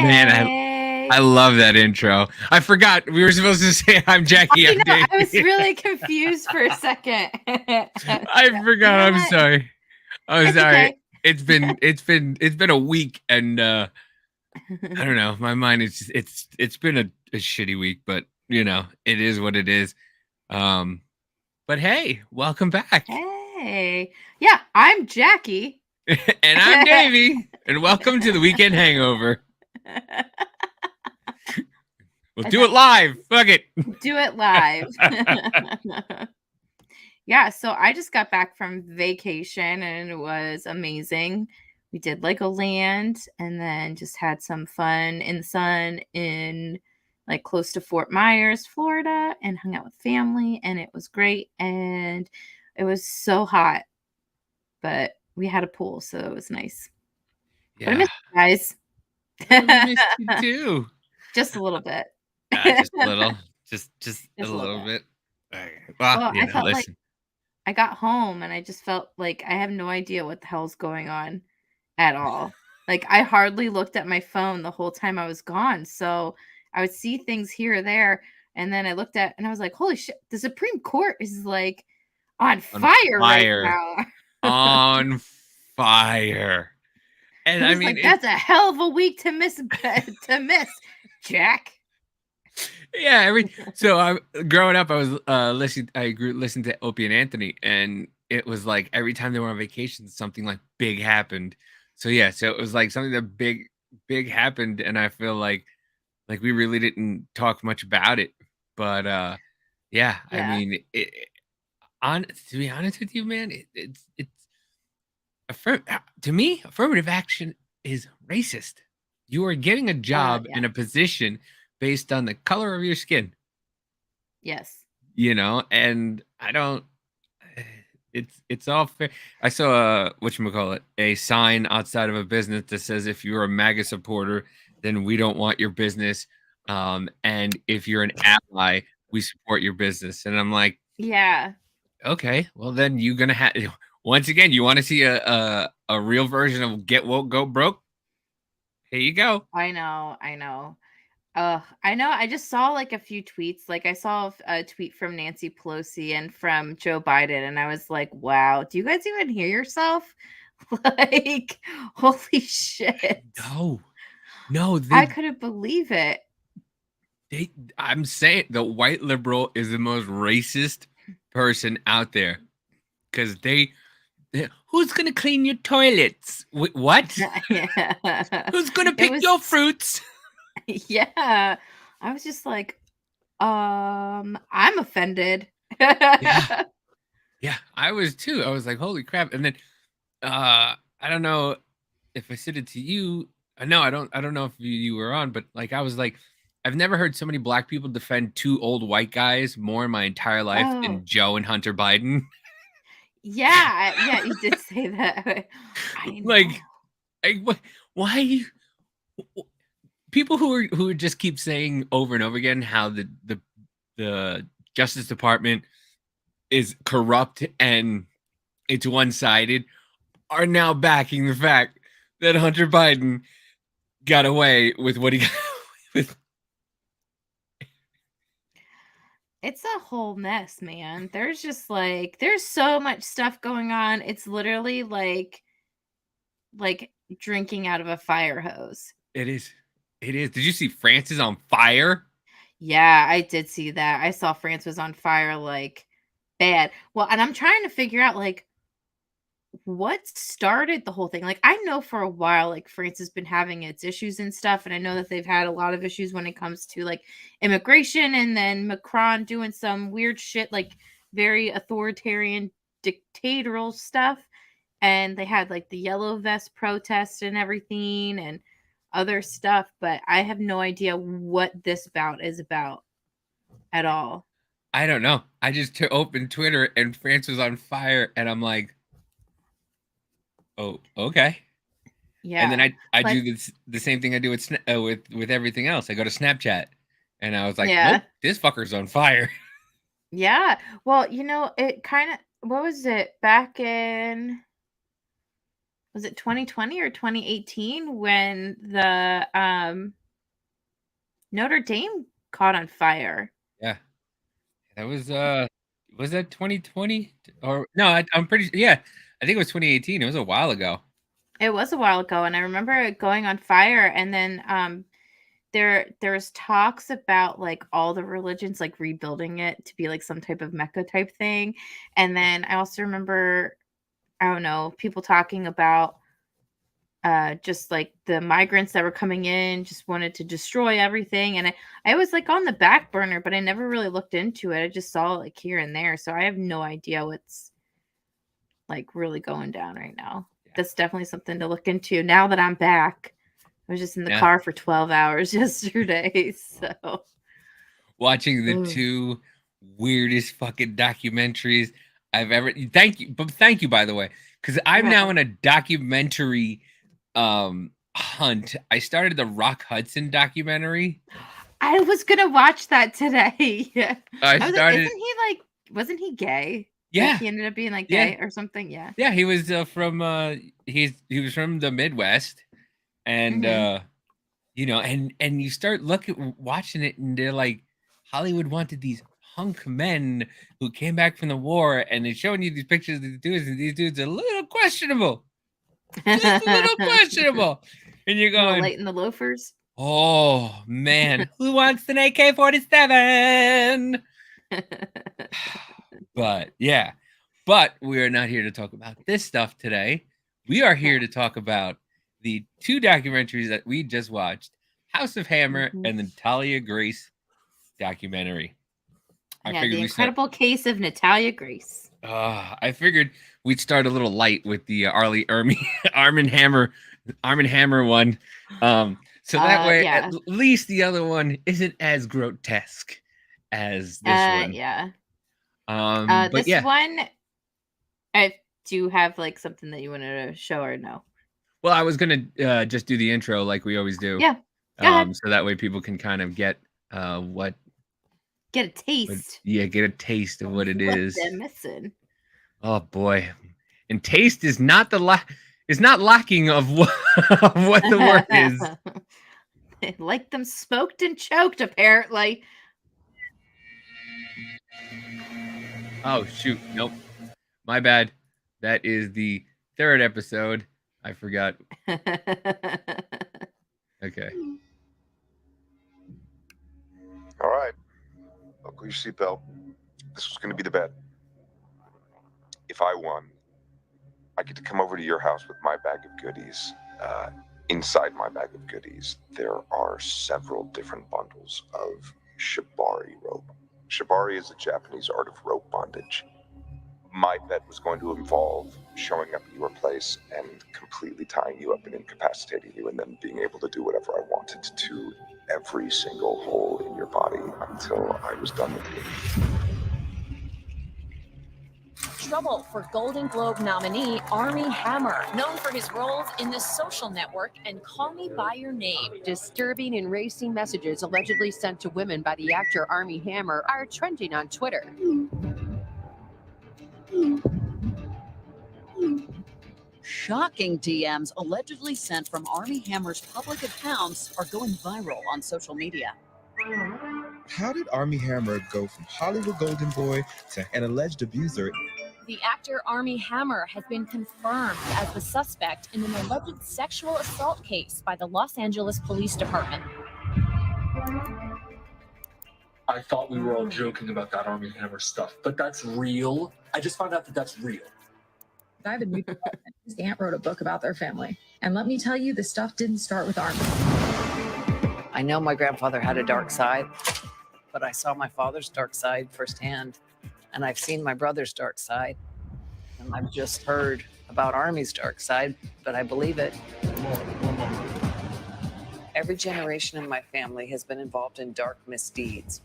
Man, I Hey. love that intro. I forgot we were supposed to say I'm Jackie. I I'm know. I was Davey. really confused for a second. I You forgot. know I'm what? sorry. I'm It's sorry. okay. It's been a week, and I don't know. My mind is it's been a shitty week, but it is what it is. Um, but hey, welcome back, Hey. Yeah, I'm Jackie. and I'm Davey, and welcome to the weekend hangover. We'll do it That live. Fuck it. do it live. Yeah, so I just got back from vacation and it was amazing. We did Legoland and then just had some fun in the sun in like close to Fort Myers, Florida, and hung out with family and it was great and it was so hot, but we had a pool, so it was nice. But I Yeah, miss you guys. we missed you too. Just a little bit. Just a little, just a Just a little little bit. bit. Okay. Well, Well, I felt like listen. I got home and I just felt like I have no idea what the hell's going on at all. Like, I hardly looked at my phone the whole time I was gone, so I would see things here or there, and then I looked at and I was like, "Holy shit, the Supreme Court is, like, on On fire right fire, now." on fire, and I I was mean like, it. "That's a hell of a week to miss to miss, Jack." Yeah, so I growing up, I was listening to Opie and Anthony, and it was like every time they were on vacation, something like big happened. So yeah, so it was like something that big happened, and I feel like we really didn't talk much about it, but yeah, I Yeah. mean, on to be honest with you, man, it's to me, affirmative action is racist. You are getting a job Yeah. in a position based on the color of your skin, Yes. and I don't. It's all fair. I saw a whatchamacallit, a sign outside of a business that says if you're a MAGA supporter, then we don't want your business. And if you're an ally, we support your business. And I'm like, Yeah. okay, well then you're gonna have once again, you want to see a real version of get woke, go broke? Here you go. I know, I know. I know. I just saw like a few tweets. Like I saw a tweet from Nancy Pelosi and from Joe Biden, and I was like, "Wow, do you guys even hear yourself?" Like, holy shit! No, no, I couldn't believe it. they I'm saying the white liberal is the most racist person out there because who's gonna clean your toilets? What? Yeah, Who's gonna it pick your was. fruits? Yeah, I was just like, I'm offended. Yeah, yeah, I was too. I was like, holy crap! And then I don't know if I said it to you. No, I don't know if you were on, but like I was like, I've never heard so many black people defend two old white guys more in my entire life than Oh, Joe and Hunter Biden. yeah, yeah, you did say that. I know. Like, why people who just keep saying over and over again how the Justice Department is corrupt and it's one-sided are now backing the fact that Hunter Biden got away with what he got with. It's a whole mess, man. There's just like there's so much stuff going on. It's literally like drinking out of a fire hose. It is. It is. Did you see France is on fire? Yeah, I did see that. I saw France was on fire like bad. Well, and I'm trying to figure out like what started the whole thing. Like I know for a while like France has been having its issues and stuff and I know that they've had a lot of issues when it comes to like immigration and then Macron doing some weird shit like very authoritarian dictatorial stuff and they had like the yellow vest protest and everything and other stuff, but I have no idea what this bout is about at all. I don't know. I just opened Twitter and France was on fire, and I'm like, oh, okay. And then Yeah. I do Like the same thing I do with everything else. I go to Snapchat, and I was like, nope, yeah. this fucker's on fire. Yeah. Well, it kind of what was it back in was it 2020 or 2018 when the Notre Dame caught on fire? Yeah, that was that 2020 or no? I'm pretty yeah. I think it was 2018. It was a while ago. It was a while ago, and I remember it going on fire, and then there's talks about like all the religions like rebuilding it to be like some type of Mecca type thing. And then I also remember, I don't know, people talking about just like the migrants that were coming in just wanted to destroy everything. And I was like on the back burner, but I never really looked into it. I just saw it like here and there. So I have no idea what's like really going down right now. Yeah. That's definitely something to look into now that I'm back. I was just in the Yeah. car for 12 hours yesterday. So Watching the Ugh. two weirdest fucking documentaries I've ever. Thank you, by the way, because I'm now in a documentary hunt. I started the Rock Hudson documentary. I was gonna watch that today. I was like, started. wasn't he gay? Yeah, Like he ended up being like gay or something. Yeah. Yeah, he was from he was from the Midwest, and you know, and you start watching it, and they're like, Hollywood wanted these hunk men who came back from the war, and they're showing you these pictures of these dudes, and these dudes are a little questionable, just a little questionable, and you're A little going, light in the loafers. oh man, who wants an AK-47? But yeah, but we are not here to talk about this stuff today. We are here to talk about the two documentaries that we just watched, House of Hammer and the Natalia Grace documentary. The Incredible Case of Natalia Grace. I figured we'd start a little light with the Armand Hammer one. So that way at least the other one isn't as grotesque as this one. Yeah. But this yeah. one, I do have like something that you wanted to show or no? Well, I was gonna just do the intro like we always do. Yeah. Go ahead. So that way people can kind of get get a taste. Get a taste of what it is. They're missing. Oh boy, and taste is not lacking of what the word is. Like them smoked and choked, apparently. Oh shoot, nope, my bad. That is the third episode. I forgot. Okay. All right. Buckle your seatbelt. This was going to be the bet. If I won, I get to come over to your house with my bag of goodies. Inside my bag of goodies, there are several different bundles of shibari rope. Shibari is a Japanese art of rope bondage. My bet was going to involve showing up at your place and completely tying you up and incapacitating you, and then being able to do whatever I wanted to every single hole in your body until I was done with you. Trouble for Golden Globe nominee Armie Hammer, known for his roles in The Social Network and Call Me By Your Name. Disturbing and racy messages allegedly sent to women by the actor Armie Hammer are trending on Twitter. Shocking DMs allegedly sent from Armie Hammer's public accounts are going viral on social media. How did Armie Hammer go from Hollywood golden boy to an alleged abuser? The actor Armie Hammer has been confirmed as the suspect in an alleged sexual assault case by the Los Angeles Police Department. I thought we were all joking about that Armie Hammer stuff, but that's real. I just found out that that's real. I have a new his aunt wrote a book about their family. And let me tell you, the stuff didn't start with Armie. I know my grandfather had a dark side, but I saw my father's dark side firsthand. And I've seen my brother's dark side. And I've just heard about Armie's dark side, but I believe it. Every generation in my family has been involved in dark misdeeds.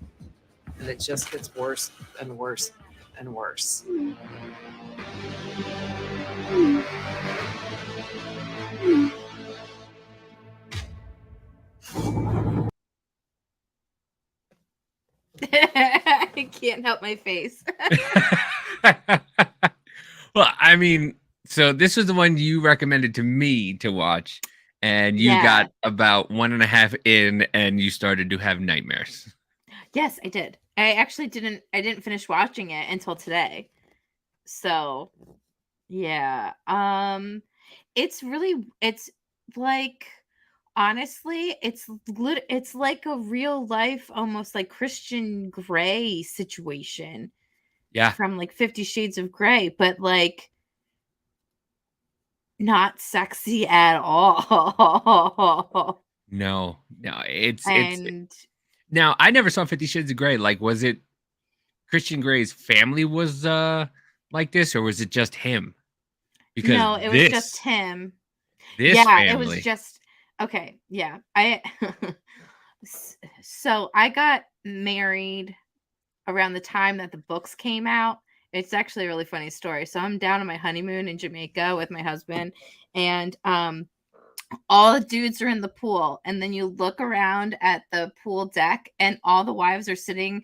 And it just gets worse and worse and worse. I can't help my face. Well, I mean, So this was the one you recommended to me to watch, and you Yeah. got about 1.5 in, and you started to have nightmares. Yes, I did. I actually didn't finish watching it until today. So, yeah. It's like honestly, it's like a real life almost like Christian Grey situation Yeah. from like 50 Shades of Grey, but like not sexy at all. No, it's And now I never saw 50 Shades of Grey. Like, was it Christian Grey's family was like this, or was it just him? Because no, it was just him. this Yeah, it was family, just okay. Yeah, so I got married around the time that the books came out. It's actually a really funny story. So I'm down on my honeymoon in Jamaica with my husband, and all the dudes are in the pool, and then you look around at the pool deck, and all the wives are sitting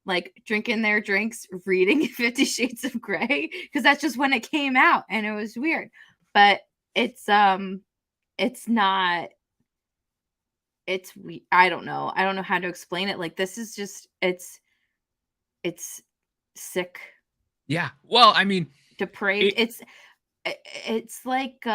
like drinking their drinks, reading 50 Shades of Grey, because that's just when it came out, and it was weird. But it's not I don't know. I don't know how to explain it. Like this is just it's sick, yeah. Well, I mean, depraved. It's like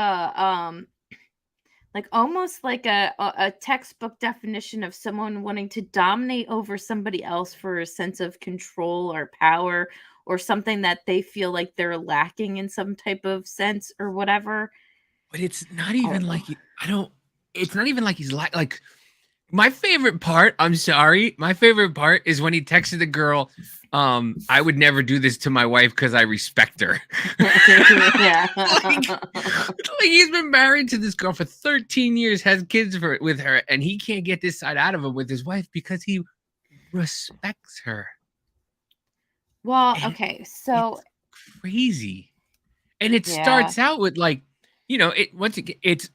almost like a textbook definition of someone wanting to dominate over somebody else for a sense of control or power or something that they feel like they're lacking in some type of sense or whatever. but it's not I even don't know. like it's not even like he's like my favorite part, I'm sorry, my favorite part is when he texted the girl, I would never do this to my wife because I respect her. Yeah. like he's been married to this girl for 13 years, has kids with her, and he can't get this side out of him with his wife because he respects her. Well, And okay, so it's crazy. And it yeah. starts out with like, it's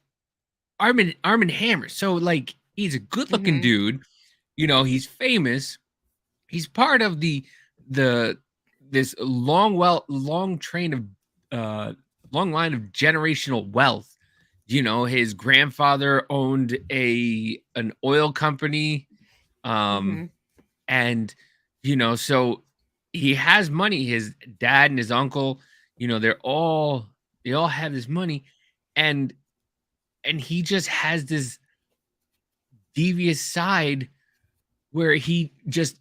Armand Hammer. So like he's a good-looking Mhm. dude. He's famous. He's part of this long train of long line of generational wealth. His grandfather owned an oil company, Mhm. and so he has money. His dad and his uncle, they all have this money, and he just has this devious side where he just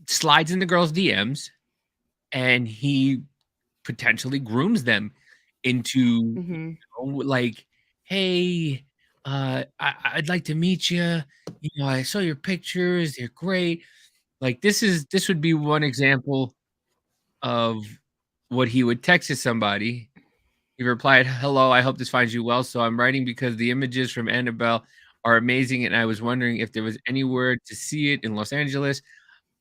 slides into girls' DMs and he potentially grooms them into Mhm. like, hey, I'd like to meet you. I saw your pictures; they're great. Like this would be one example of what he would text to somebody. He replied, "Hello, I hope this finds you well. So I'm writing because the images from Annabelle are amazing, and I was wondering if there was anywhere to see it in Los Angeles.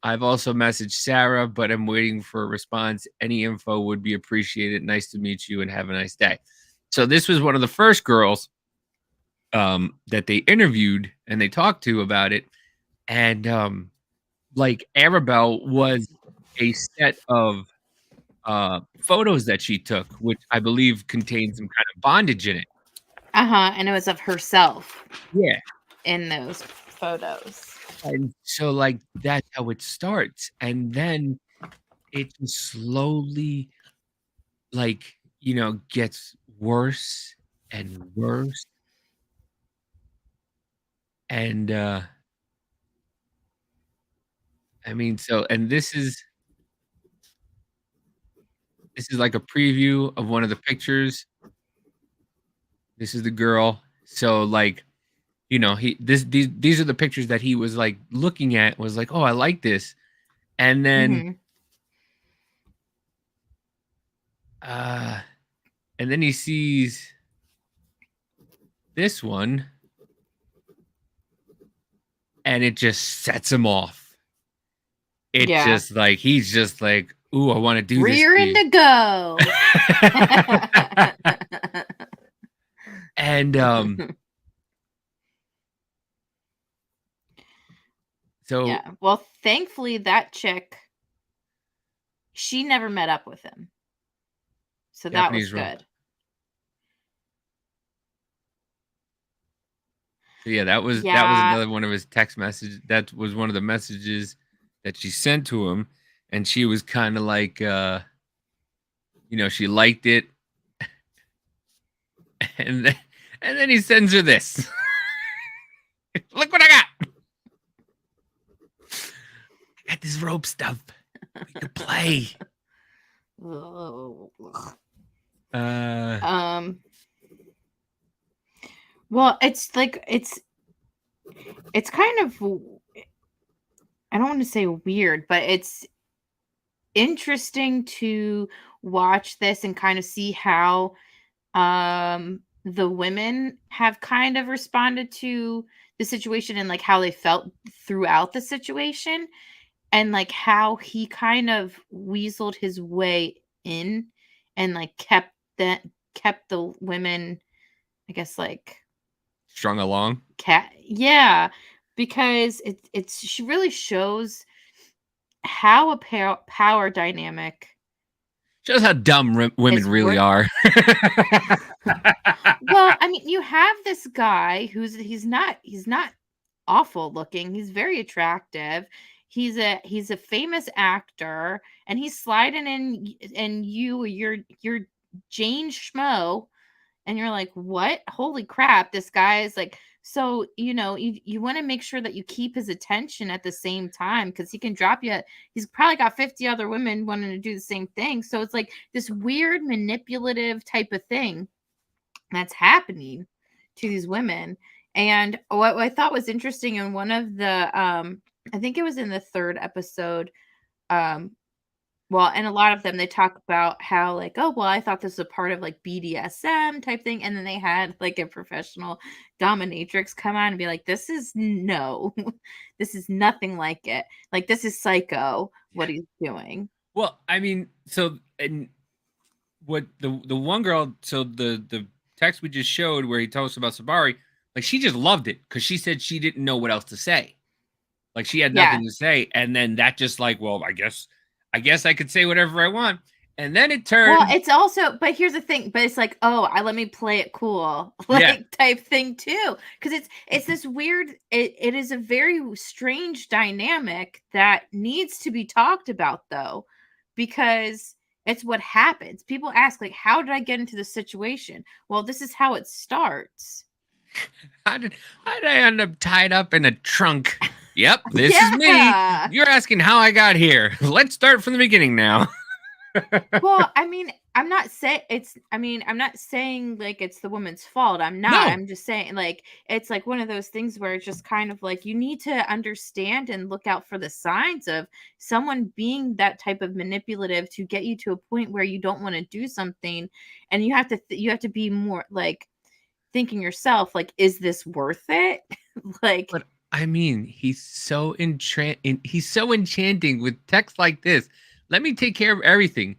I've also messaged Sarah, but I'm waiting for a response. Any info would be appreciated. Nice to meet you and have a nice day." So this was one of the first girls that they interviewed and they talked to about it. And like Arabelle was a set of photos that she took, which I believe contained some kind of bondage in it. And it was of herself Yeah. in those photos. And so like that's how it starts. And then it just slowly like, gets worse and worse. And I mean, so and this is like a preview of one of the pictures. This is the girl. So like, these are the pictures that he was like looking at, was like, "Oh, I like this." And then Mhm. uh and then he sees this one and it just sets him off. It's Yeah. just like he's just like, "Ooh, I want to do this to Rearing you." to go. And so Yeah. Well, thankfully that chick, she never met up with him. So that was Japanese roll. good. So yeah, that was Yeah. another one of his text messages. That was one of the messages that she sent to him, and she was kind of like, she liked it, and then he sends her this. Look what I got! I got this rope stuff. We could play. Ugh. Uh, Well, it's like it's kind of, I don't want to say weird, but it's interesting to watch this and kind of see how the women have kind of responded to the situation and like how they felt throughout the situation, and like how he kind of weaseled his way in and like kept the women, I guess, like strung along. yeah, because she really shows how a power dynamic Shows how dumb women is really are. well, I mean, you have this guy he's not awful looking. He's very attractive. He's a famous actor, and he's sliding in, and you're Jane Schmo, and you're like, what? Holy crap! This guy is like, so you want to make sure that you keep his attention at the same time, because he can drop you. He's probably got 50 other women wanting to do the same thing. So it's like this weird manipulative type of thing that's happening to these women. And what I thought was interesting in one of the I think it was in the third episode, well, and a lot of them, they talk about how like, oh, well, I thought this was a part of like BDSM type thing, and then they had like a professional dominatrix come on and be like, this is this is nothing like it. Like, this is psycho what he's doing. Well, I mean, so and what the one girl, so the text we just showed where he tells us about Sabari, like she just loved it because she said she didn't know what else to say. Like she had nothing to say, and then that just like, well, I guess I could say whatever I want, and then it turned. Well, it's also, but here's the thing, but it's like, oh, let me play it cool, like type thing too, because it's this weird. It is a very strange dynamic that needs to be talked about, though, because it's what happens. People ask, like, how did I get into this situation? Well, this is how it starts. How did I end up tied up in a trunk? Yep, this is me. You're asking how I got here. Let's start from the beginning now. Well, I mean, I'm not saying like it's the woman's fault. I'm not. No. I'm just saying like it's like one of those things where it's just kind of like you need to understand and look out for the signs of someone being that type of manipulative to get you to a point where you don't want to do something, and you have to be more like thinking yourself like, is this worth it? Like, but I mean, he's so enchanting with text like this. Let me take care of everything.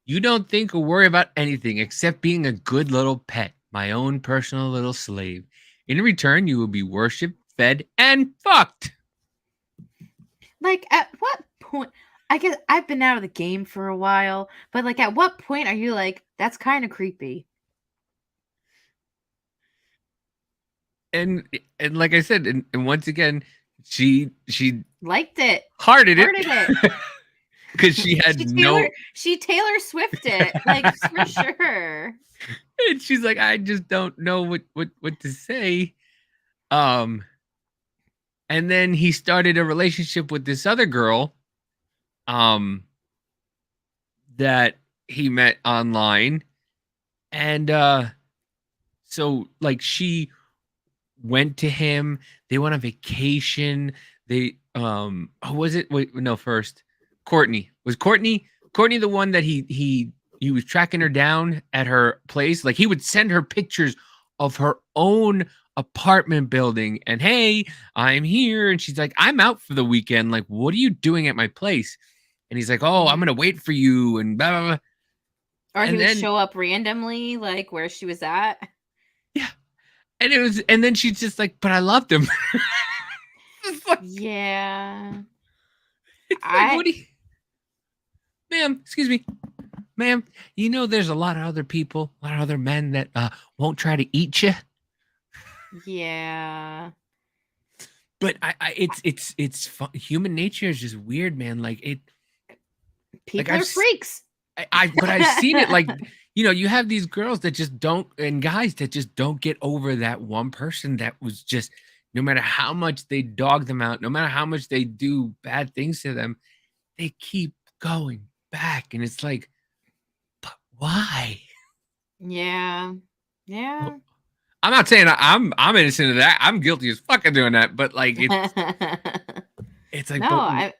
You don't think or worry about anything except being a good little pet, my own personal little slave. In return, you will be worshipped, fed, and fucked. Like, at what point? I guess I've been out of the game for a while, but like, at what point are you like, that's kind of creepy? And like I said, and once again, she liked it, hearted it. Because she had she Taylor Swift it, like, for sure. And she's like, I just don't know what to say. And then he started a relationship with this other girl, that he met online, and so like she went to him. They went on vacation. They who was it? Wait, no, first. Courtney. Was Courtney the one that he was tracking her down at her place? Like he would send her pictures of her own apartment building and, hey, I'm here. And she's like, I'm out for the weekend. Like, what are you doing at my place? And he's like, oh, I'm gonna wait for you and blah, blah, blah. Or he would show up randomly, like where she was at. Yeah. And then she's just like, but I loved him. Like, yeah. Like, what do you... Ma'am, excuse me. Ma'am, you know there's a lot of other people, a lot of other men that won't try to eat you. Yeah. But it's human nature is just weird, man. Like People I've are freaks. but I've seen it. Like, you have these girls that just don't, and guys that just don't get over that one person that was just, no matter how much they dog them out, no matter how much they do bad things to them, they keep going back, and it's like, but why? Yeah. Yeah. I'm not saying I'm innocent of that. I'm guilty as fucking doing that, but like it's like, No,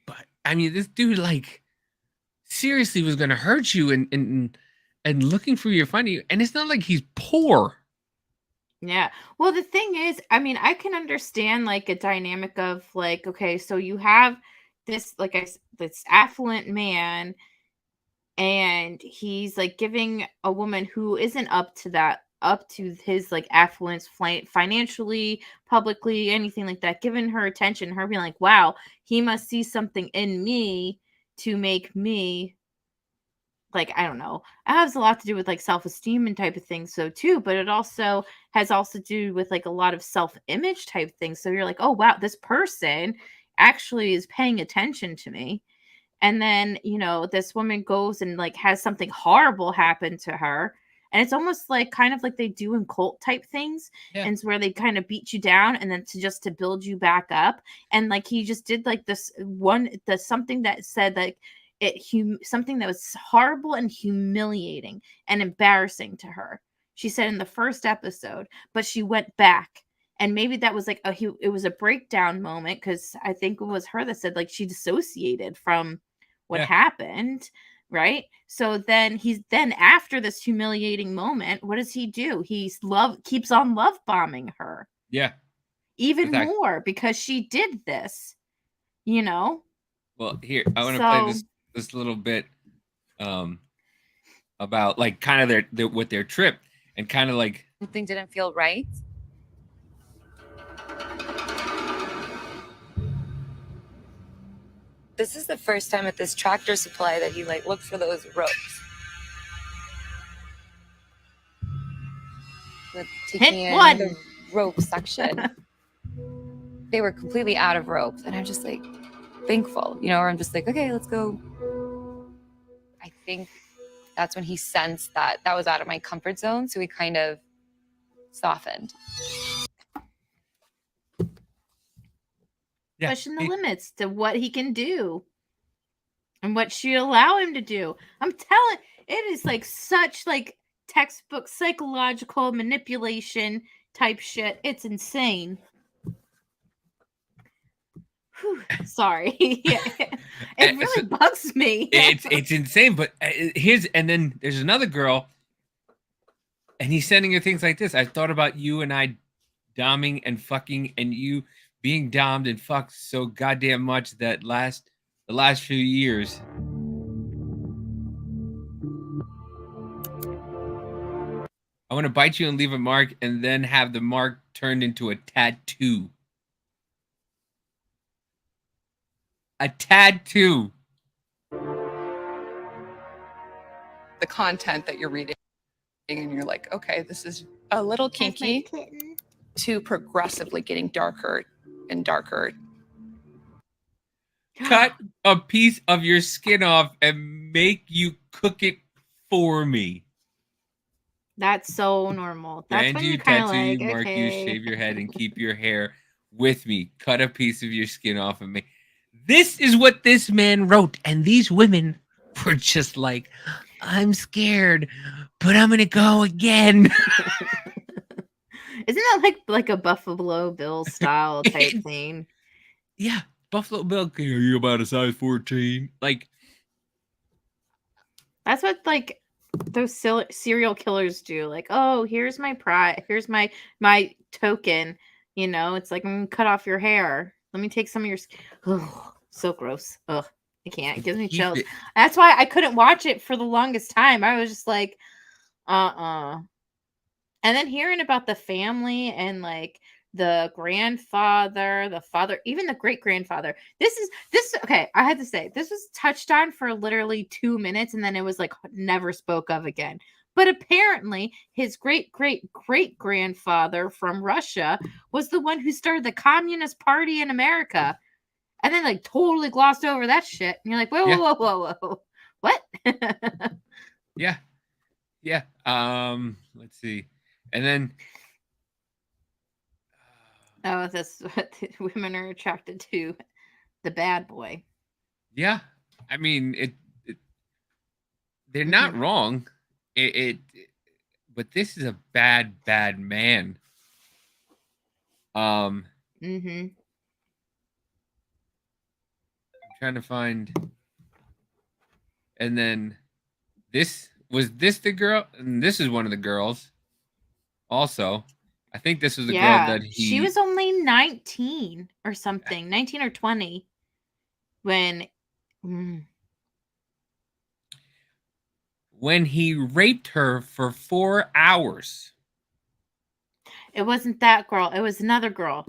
but I mean, this dude like seriously was gonna hurt you and looking for your funny, and it's not like he's poor. yeah. Well, the thing is, I mean, I can understand like a dynamic of like, okay, so you have this this affluent man, and he's like giving a woman who isn't up to his like affluence financially, publicly, anything like that, giving her attention, her being like, wow, he must see something in me to make me, like, I don't know, it has a lot to do with like self-esteem and type of things, so too, but it also has to do with like a lot of self-image type things. So you're like, oh wow, this person actually is paying attention to me. And then, this woman goes and like has something horrible happen to her. And it's almost like kind of like they do in cult type things. Yeah. And it's where they kind of beat you down and then to build you back up. And like he just did like something that said like something that was horrible and humiliating and embarrassing to her. She said in the first episode, but she went back. And maybe that was like it was a breakdown moment, because I think it was her that said like she dissociated from what happened, right? So then after this humiliating moment, what does he do? Keeps on love bombing her. Yeah. Even more because she did this, Well, here I want to play this little bit about like kind of with their trip, and kind of like something didn't feel right. This is the first time at this Tractor Supply that he like looked for those ropes. With taking in the rope section. They were completely out of ropes, and I'm just like thankful, or I'm just like, okay, let's go. I think that's when he sensed that was out of my comfort zone, so he kind of softened. Pushing the limits to what he can do and what she allow him to do. I'm telling, it is like such like textbook psychological manipulation type shit. It's insane. Whew, sorry. It really bugs me. It's insane. But and then there's another girl, and he's sending her things like this. I thought about you and I doming and fucking, and you being dommed and fucked so goddamn much that the last few years. I want to bite you and leave a mark, and then have the mark turned into a tattoo. A tattoo. The content that you're reading, and you're like, okay, this is a little kinky, to progressively getting darker and darker. Cut a piece of your skin off and make you cook it for me. That's so normal. That's Brand when you, you're kind of tattoo like, you, mark okay. you, shave your head, and keep your hair with me. Cut a piece of your skin off of me. This is what this man wrote, and these women were just like, I'm scared, but I'm gonna go again. Isn't that like a Buffalo Bill style type thing? Yeah, Buffalo Bill. Are you about a size 14? Like, that's what like those serial killers do. Like, oh, here's my pride. Here's my token. It's like, I'm gonna cut off your hair. Let me take some of your. Ugh, so gross. Ugh, I can't. It gives me chills. That's why I couldn't watch it for the longest time. I was just like, And then hearing about the family and like the grandfather, the father, even the great grandfather. This okay. I had to say, this was touched on for literally 2 minutes, and then it was like never spoke of again. But apparently, his great-great-great-grandfather from Russia was the one who started the Communist Party in America. And then, like, totally glossed over that shit. And you're like, whoa, Yeah. whoa, whoa, whoa, whoa. What? Yeah. Yeah. Let's see. And then Oh, that's what women are attracted to. The bad boy. yeah, I mean they're not wrong. But this is a bad man. I'm trying to find. And then this the girl, and this is one of the girls. Also, I think this was the girl that she was only 19 or something, 19 or 20 when he raped her for 4 hours. It wasn't that girl. It was another girl.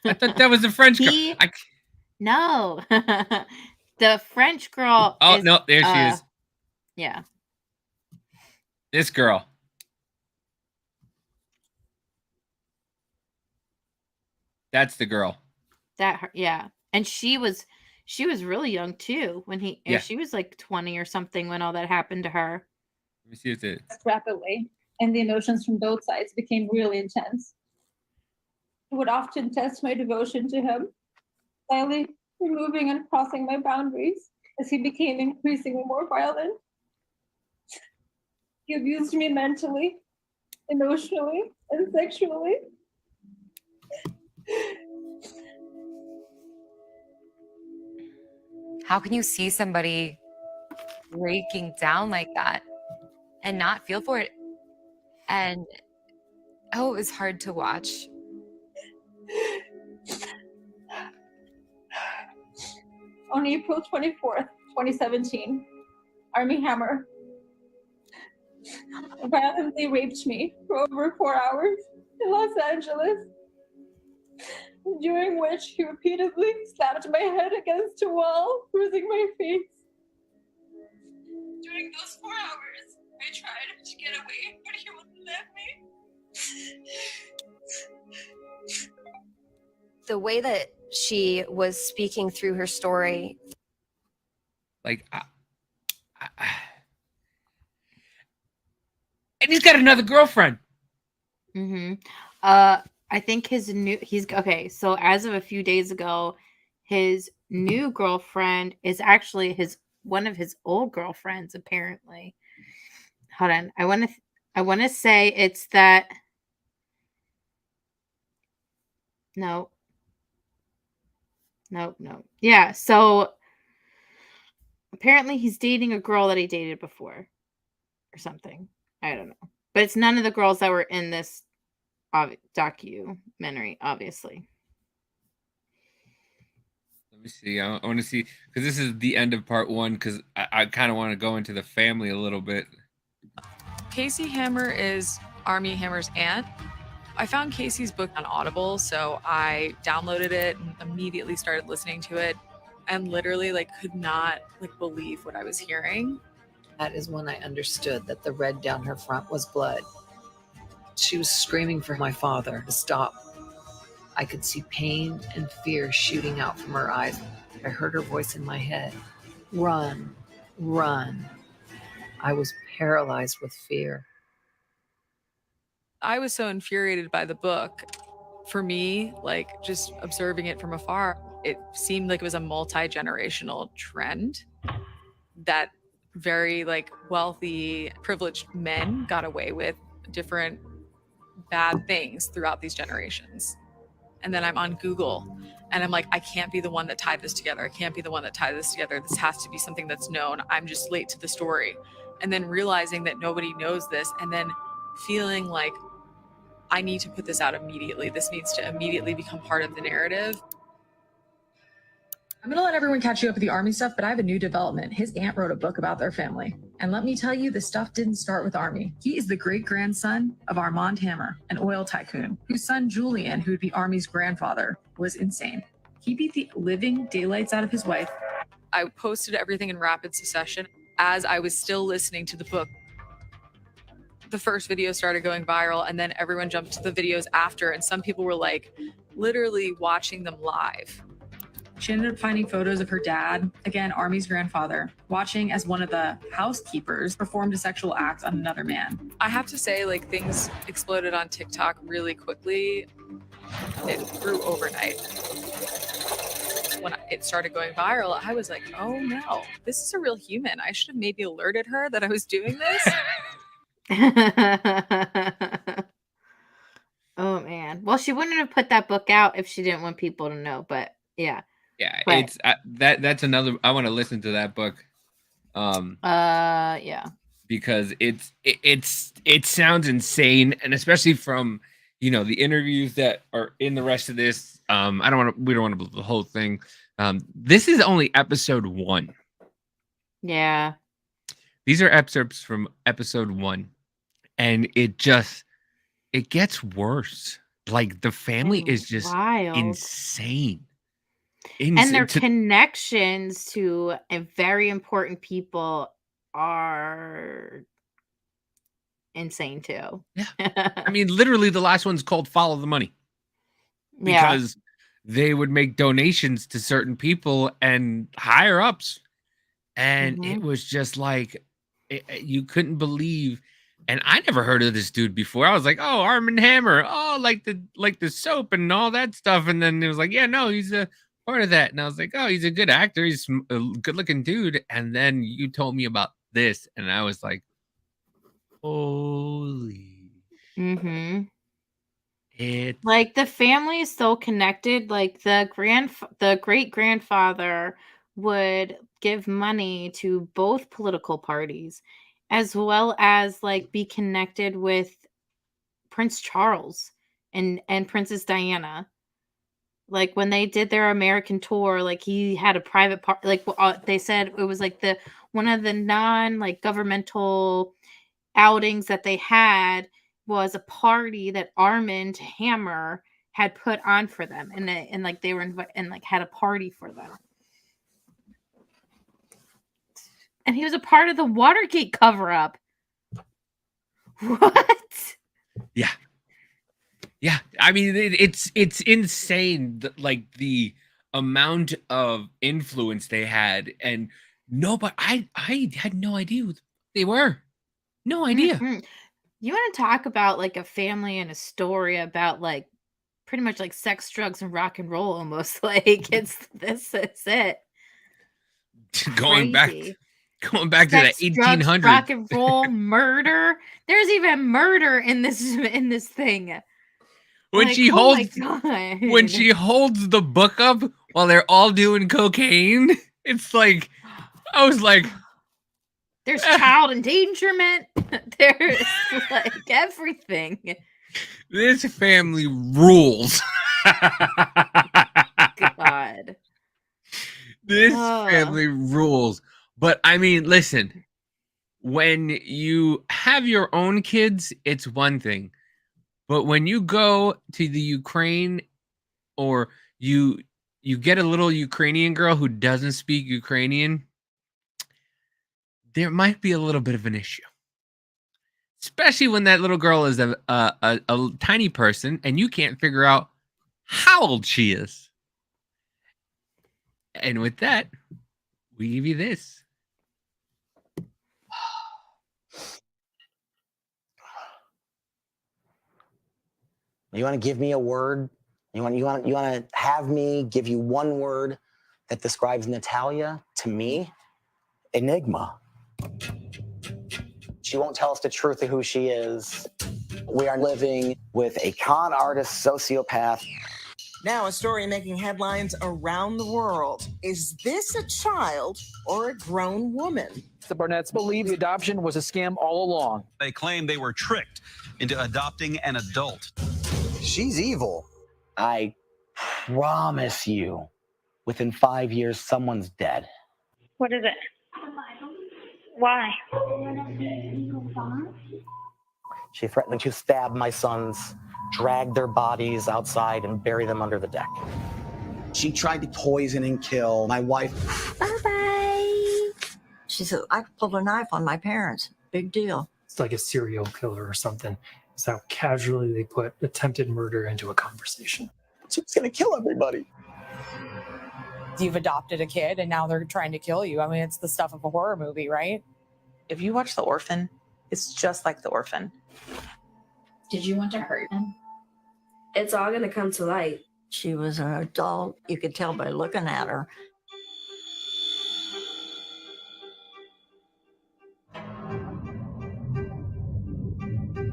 I thought that was the French girl. No. The French girl. Oh, no, there she is. Yeah. This girl. That's the girl. Yeah. And she was really young too when she was like 20 or something when all that happened to her. Let me see if it rapidly, and the emotions from both sides became really intense. I would often test my devotion to him, slightly removing and crossing my boundaries as he became increasingly more violent. He abused me mentally, emotionally, and sexually. How can you see somebody breaking down like that and not feel for it? And it was hard to watch. On April 24th, 2017, Armie Hammer violently raped me for over 4 hours in Los Angeles, during which he repeatedly slapped my head against a wall, bruising my face. During those 4 hours, I tried to get away, but he wouldn't let me. The way that she was speaking through her story, like, and he's got another girlfriend. I think so as of a few days ago, his new girlfriend is actually one of his old girlfriends, apparently. Hold on. I want to say it's that. No. Yeah, so apparently he's dating a girl that he dated before or something. I don't know. But it's none of the girls that were in this documentary, obviously. Let me see. I want to see, because this is the end of part 1, because I kind of want to go into the family a little bit. Casey Hammer is Armie Hammer's aunt. I found Casey's book on Audible, so I downloaded it and immediately started listening to it, and literally could not believe what I was hearing. That is when I understood that the red down her front was blood. She was screaming for my father to stop. I could see pain and fear shooting out from her eyes. I heard her voice in my head. Run, run. I was paralyzed with fear. I was so infuriated by the book. For me, just observing it from afar, it seemed like it was a multi-generational trend that very wealthy, privileged men got away with different bad things throughout these generations. And then I'm on Google and I'm like, I can't be the one that tied this together. I can't be the one that tied this together. This has to be something that's known. I'm just late to the story. And then realizing that nobody knows this, and then feeling like I need to put this out immediately. This needs to immediately become part of the narrative. I'm going to let everyone catch you up with the Armie stuff, but I have a new development. His aunt wrote a book about their family. And let me tell you, the stuff didn't start with Armie. He is the great-grandson of Armand Hammer, an oil tycoon, whose son Julian, who'd be Armie's grandfather, was insane. He beat the living daylights out of his wife. I posted everything in rapid succession as I was still listening to the book. the first video started going viral, and then everyone jumped to the videos after, and some people were like literally watching them live. She ended up finding photos of her dad, again, Army's grandfather, watching as one of the housekeepers performed a sexual act on another man. I have to say, like, things exploded on TikTok really quickly. It grew overnight. When it started going viral, I was like, oh no, this is a real human. I should have maybe alerted her that I was doing this. Oh man. Well, she wouldn't have put that book out if she didn't want people to know, but yeah. Yeah, But- it's that's another. I want to listen to that book. Yeah. Because it sounds insane, and especially from the interviews that are in the rest of this. We don't want to blow the whole thing. This is only episode 1. Yeah. These are excerpts from episode 1, and it gets worse. Like the family is just wild. insane. And their connections to very important people are insane too. Yeah. I mean, literally the last one's called Follow the Money. Because they would make donations to certain people and higher ups. And it was just like, you couldn't believe. And I never heard of this dude before. I was like, oh, Armand Hammer. Oh, like the soap and all that stuff. And then it was like, yeah, no, he's a part of that. And I was like, oh, he's a good actor. He's a good looking dude. And then you told me about this. And I was like, holy. Mm-hmm. It's like the family is so connected. Like the great grandfather would give money to both political parties, as well as like be connected with Prince Charles and Princess Diana. Like when they did their American tour, like he had a private part. Like they said, it was like one of the governmental outings that they had was a party that Armand Hammer had put on for them, and they were had a party for them. And he was a part of the Watergate cover-up. What? Yeah. Yeah. I mean, it's insane, like the amount of influence they had. And nobody, I had no idea who they were. No idea. Mm-hmm. You want to talk about like a family and a story about like pretty much like sex, drugs, and rock and roll almost. Like this is it. Going back sex, to the 1800s. Drugs, rock and roll, murder. There's even murder in this thing. When like, she oh holds she holds the book up while they're all doing cocaine, it's like I was like, there's child endangerment. There's like everything. This family rules. God. This family rules. But I mean, listen, when you have your own kids, it's one thing. But when you go to the Ukraine or you get a little Ukrainian girl who doesn't speak Ukrainian, there might be a little bit of an issue. Especially when that little girl is a tiny person and you can't figure out how old she is. And with that, we give you this. You want to give me a word? You want to have me give you one word that describes Natalia to me? Enigma. She won't tell us the truth of who she is. We are living with a con artist, sociopath. Now, a story making headlines around the world. Is this a child or a grown woman? The Barnetts believe the adoption was a scam all along. They claim they were tricked into adopting an adult. She's evil. I promise you, within 5 years, someone's dead. What is it? Why? She threatened to stab my sons, drag their bodies outside, and bury them under the deck. She tried to poison and kill my wife. Bye-bye. She said, I pulled a knife on my parents. Big deal. it's like a serial killer or something. It's how casually they put attempted murder into a conversation. She's gonna kill everybody. You've adopted a kid and now they're trying to kill you. I mean, it's the stuff of a horror movie, right? If you watch The Orphan, it's just like The Orphan. Did you want to hurt him? It's all going to come to light. She was an adult. You could tell by looking at her.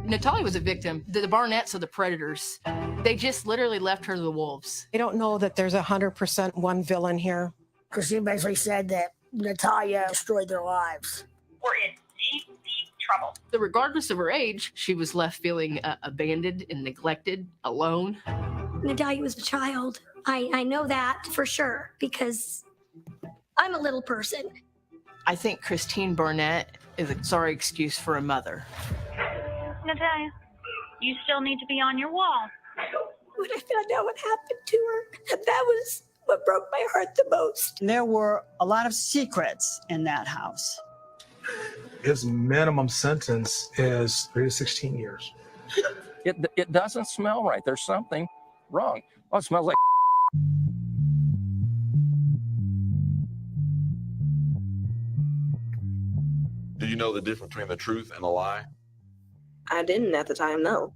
Natalia was a victim. The Barnetts are the predators. They just literally left her to the wolves. I don't know that there's 100% one villain here. Christine basically said that Natalia destroyed their lives. We're in deep, deep trouble. Regardless of her age, she was left feeling abandoned and neglected, alone. Natalia was a child. I know that for sure because I'm a little person. I think Christine Barnett is a sorry excuse for a mother. Natalia, you still need to be on your wall. When I found out what happened to her, that was what broke my heart the most. There were a lot of secrets in that house. His minimum sentence is 3 to 16 years. It doesn't smell right. There's something wrong. Oh, it smells like. Do you know the difference between the truth and a lie? I didn't at the time, no.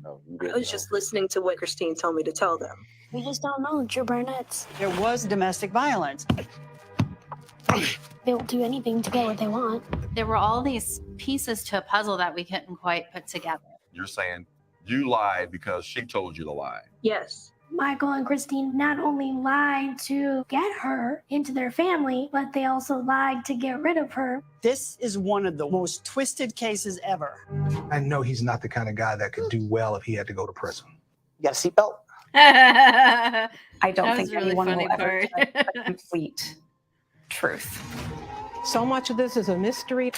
No, you I didn't was know. just listening to what Christine told me to tell them. We just don't know true Barnetts. There was domestic violence. They will do anything to get what they want. There were all these pieces to a puzzle that we couldn't quite put together. You're saying you lied because she told you to lie. Yes. Michael and Christine not only lied to get her into their family, but they also lied to get rid of her. This is one of the most twisted cases ever. I know he's not the kind of guy that could do well if he had to go to prison. You got a seatbelt? I don't That think was really anyone funny will ever part. get a complete truth. So much of this is a mystery.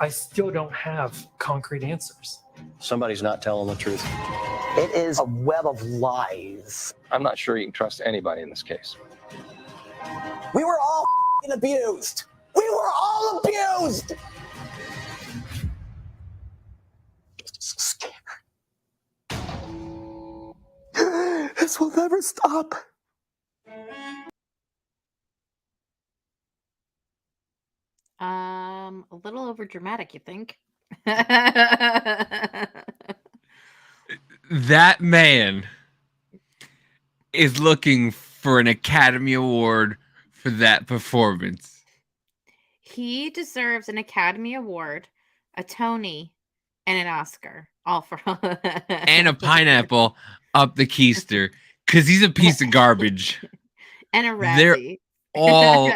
I still don't have concrete answers. Somebody's not telling the truth. It is a web of lies. I'm not sure you can trust anybody in this case. We were all abused. We were all abused. So scared. This will never stop. A little over dramatic, you think? That man is looking for an Academy Award for that performance. He deserves an Academy Award, a Tony, and an Oscar. All for And a pineapple up the keister because he's a piece of garbage. and a They're Razzie. all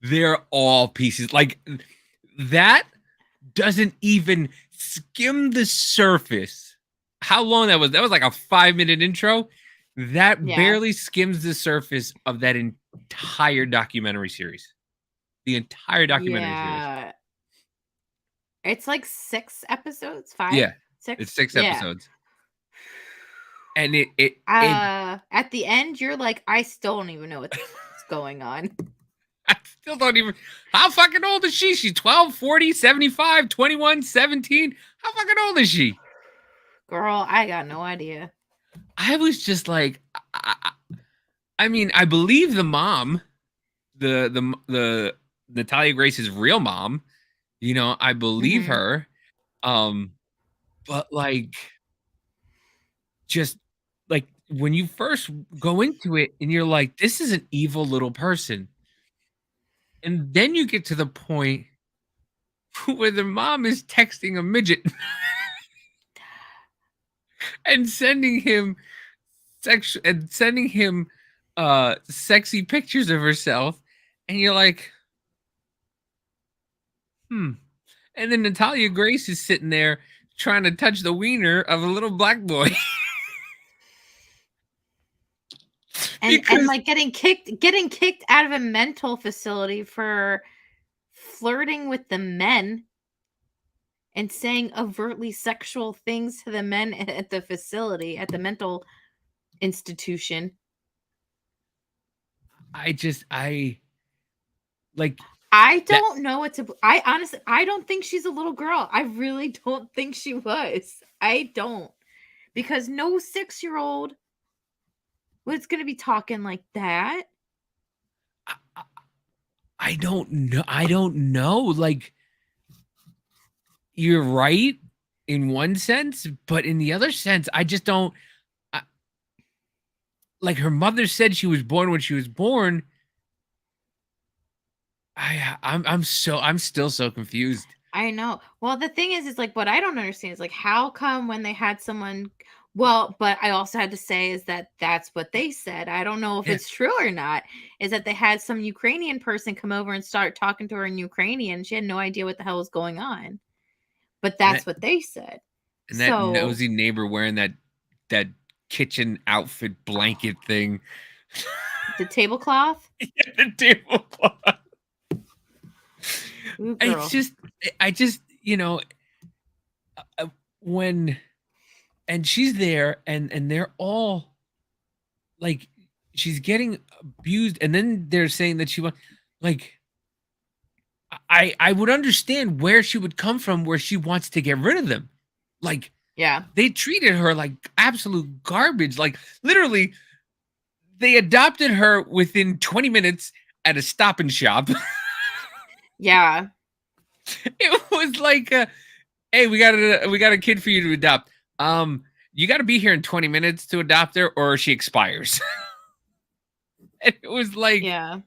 they're all pieces. Like that doesn't even skim the surface. How long that was? That was like a 5-minute intro. That Yeah. barely skims the surface of that entire documentary series. The entire documentary series. Yeah. It's like 6 episodes, 5? Yeah. 6? It's 6 Yeah. episodes. And it At the end, you're like, I still don't even know what's going on. still don't even. How fucking old is she? She's 12, 40, 75, 21, 17. How fucking old is she? Girl, I got no idea. I was just like, I mean, I believe the mom, the Natalia Grace's real mom. You know, I believe Mhm. her. But like, just like when you first go into it and you're like, this is an evil little person. And then you get to the point where the mom is texting a midget and sending him sexy pictures of herself. And you're like, And then Natalia Grace is sitting there trying to touch the wiener of a little black boy. And like getting kicked out of a mental facility for flirting with the men and saying overtly sexual things to the men at the facility, at the mental institution. I I don't know what to. I honestly, I don't think she's a little girl. I really don't think she was. I don't, because no 6-year-old was going to be talking like that. I don't know. I don't know. Like, you're right in one sense, but in the other sense, I just don't. Like, her mother said she was born when she was born. I'm still so confused. I know. Well, the thing is like, what I don't understand is like, how come when they had someone, well, but I also had to say is that that's what they said. I don't know if it's true or not, is that they had some Ukrainian person come over and start talking to her in Ukrainian. She had no idea what the hell was going on, but that's what they said. And that nosy neighbor wearing that kitchen outfit blanket thing. The tablecloth? Yeah, the tablecloth. Ooh, I just, when, and she's there and they're all like, she's getting abused. And then they're saying that she wants, like, I would understand where she would come from, where she wants to get rid of them. Like, yeah, they treated her like absolute garbage. Like, literally, they adopted her within 20 minutes at a Stop and Shop. Yeah. It was like, hey, we got a kid for you to adopt. You got to be here in 20 minutes to adopt her, or she expires. And it was like, yeah.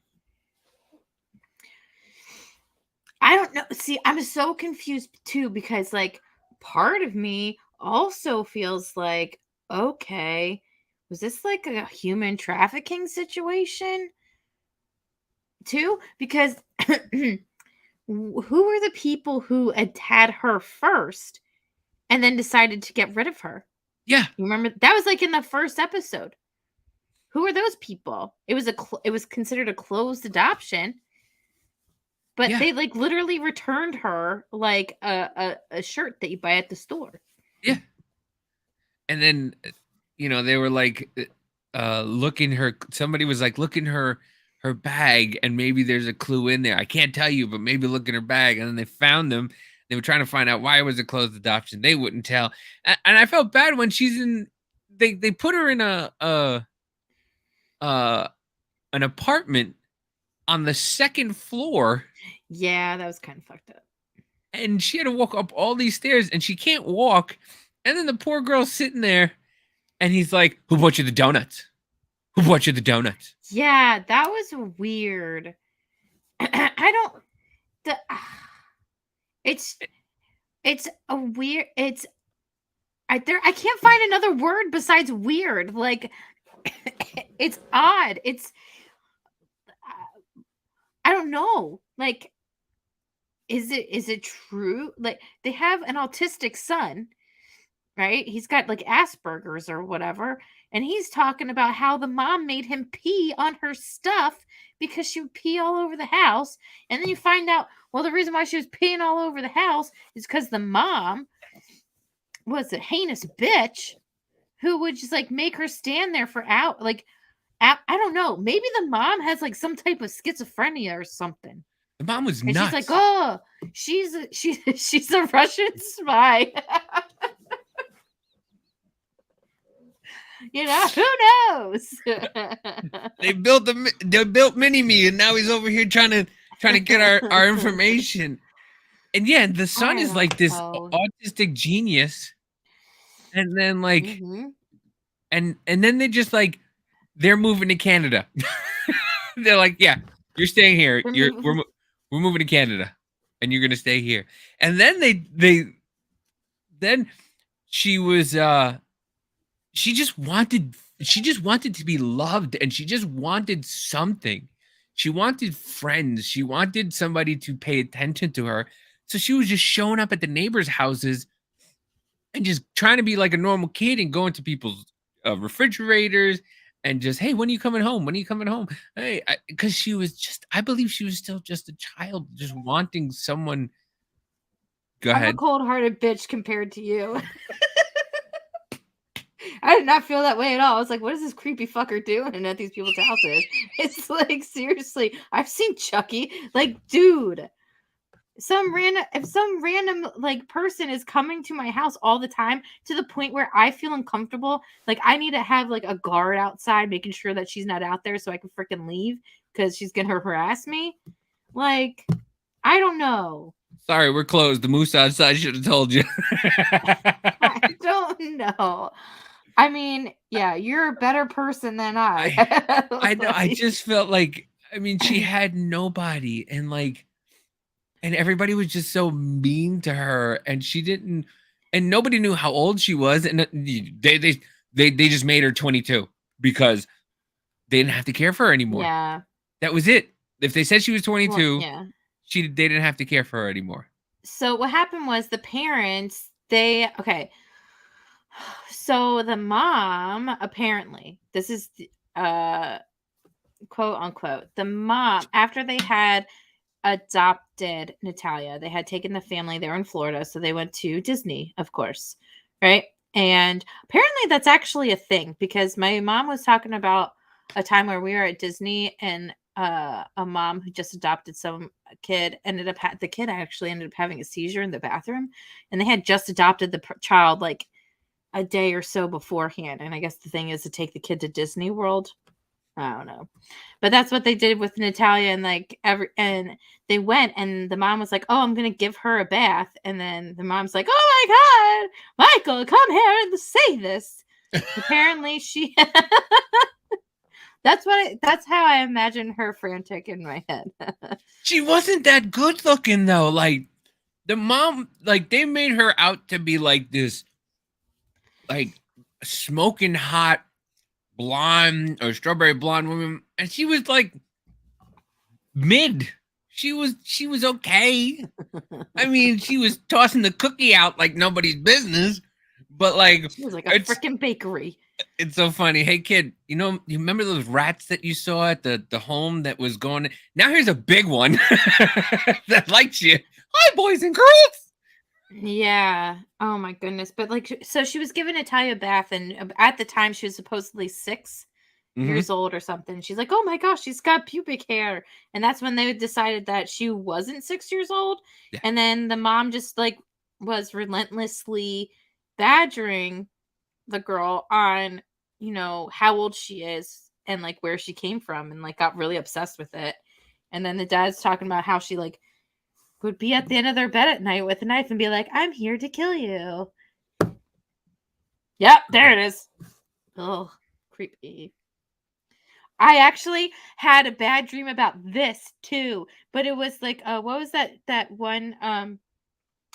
I don't know. See, I'm so confused too, because like part of me also feels like, okay, was this like a human trafficking situation too? Because who were the people who had her first and then decided to get rid of her? Yeah. You remember that was like in the first episode. Who are those people? It was considered a closed adoption. But they like literally returned her like a shirt that you buy at the store. Yeah. And then, they were like, somebody was like, look in her bag and maybe there's a clue in there. I can't tell you, but maybe look in her bag. And then they found them. They were trying to find out why it was a closed adoption. They wouldn't tell. And I felt bad when they put her in an apartment on the second floor. Yeah, that was kind of fucked up. And she had to walk up all these stairs and she can't walk. And then the poor girl's sitting there and he's like, who bought you the donuts? Who bought you the donuts? Yeah, that was weird. It's a weird, I can't find another word besides weird. Like, it's odd. I don't know. Like, is it true? Like, they have an autistic son, right? He's got like Asperger's or whatever. And he's talking about how the mom made him pee on her stuff because she would pee all over the house. And then you find out, well, the reason why she was peeing all over the house is because the mom was a heinous bitch who would just like make her stand there for hours. Like, I don't know. Maybe the mom has like some type of schizophrenia or something. The mom was and nuts. She's like, oh, she's a Russian spy. Who knows? They built Mini-Me, and now he's over here trying to get our information. And yeah, the son is like this autistic genius. And then like, and then they just like, they're moving to Canada. They're like, yeah, you're staying here. We're moving to Canada, and you're gonna stay here. And then then she was she just wanted to be loved, and she just wanted something. She wanted friends. She wanted somebody to pay attention to her. So she was just showing up at the neighbors' houses and just trying to be like a normal kid and going to people's refrigerators and just, hey, when are you coming home? When are you coming home? Hey, because she was just, I believe she was still just a child, just wanting someone. Go ahead. I'm a cold-hearted bitch compared to you. I did not feel that way at all. I was like, what is this creepy fucker doing at these people's houses? It's like, seriously, I've seen Chucky. Like, dude, if some random like person is coming to my house all the time to the point where I feel uncomfortable, like I need to have like a guard outside making sure that she's not out there so I can freaking leave because she's gonna harass me. Like, I don't know. Sorry, we're closed. The moose outside should have told you. I don't know. I mean, yeah, you're a better person than I. I know. I just felt like, I mean, she had nobody, and like, and everybody was just so mean to her, and she didn't, and nobody knew how old she was, and they just made her 22 because they didn't have to care for her anymore. Yeah, that was it. If they said she was 22, well, yeah. they didn't have to care for her anymore. So what happened was the parents, so the mom, apparently, this is quote unquote, the mom, after they had adopted Natalia, they had taken the family, they were in Florida, so they went to Disney, of course, right? And apparently that's actually a thing, because my mom was talking about a time where we were at Disney and a mom who just adopted some kid the kid actually ended up having a seizure in the bathroom, and they had just adopted the child like a day or so beforehand. And I guess the thing is to take the kid to Disney World. I don't know, but that's what they did with Natalia, and like and they went, and the mom was like, "Oh, I'm gonna give her a bath," and then the mom's like, "Oh my God, Michael, come here and say this." Apparently, she. That's how I imagine her frantic in my head. She wasn't that good looking though. Like the mom, like they made her out to be like this, like smoking hot blonde or strawberry blonde woman, and she was like mid. She was okay. I mean, she was tossing the cookie out like nobody's business, but like she was like a freaking bakery. It's so funny. Hey kid, you remember those rats that you saw at the home that was going? Now here's a big one that likes you. Hi, boys and girls. Yeah. Oh my goodness. But like, so she was giving Natalia a bath, and at the time she was supposedly 6 years old or something. She's like, "Oh my gosh, she's got pubic hair," and that's when they decided that she wasn't 6 years old. Yeah. And then the mom just like was relentlessly badgering the girl on, how old she is and like where she came from, and like got really obsessed with it. And then the dad's talking about how she like would be at the end of their bed at night with a knife and be like, "I'm here to kill you." Yep, there it is. Oh, creepy. I actually had a bad dream about this too, but it was like, what was that one?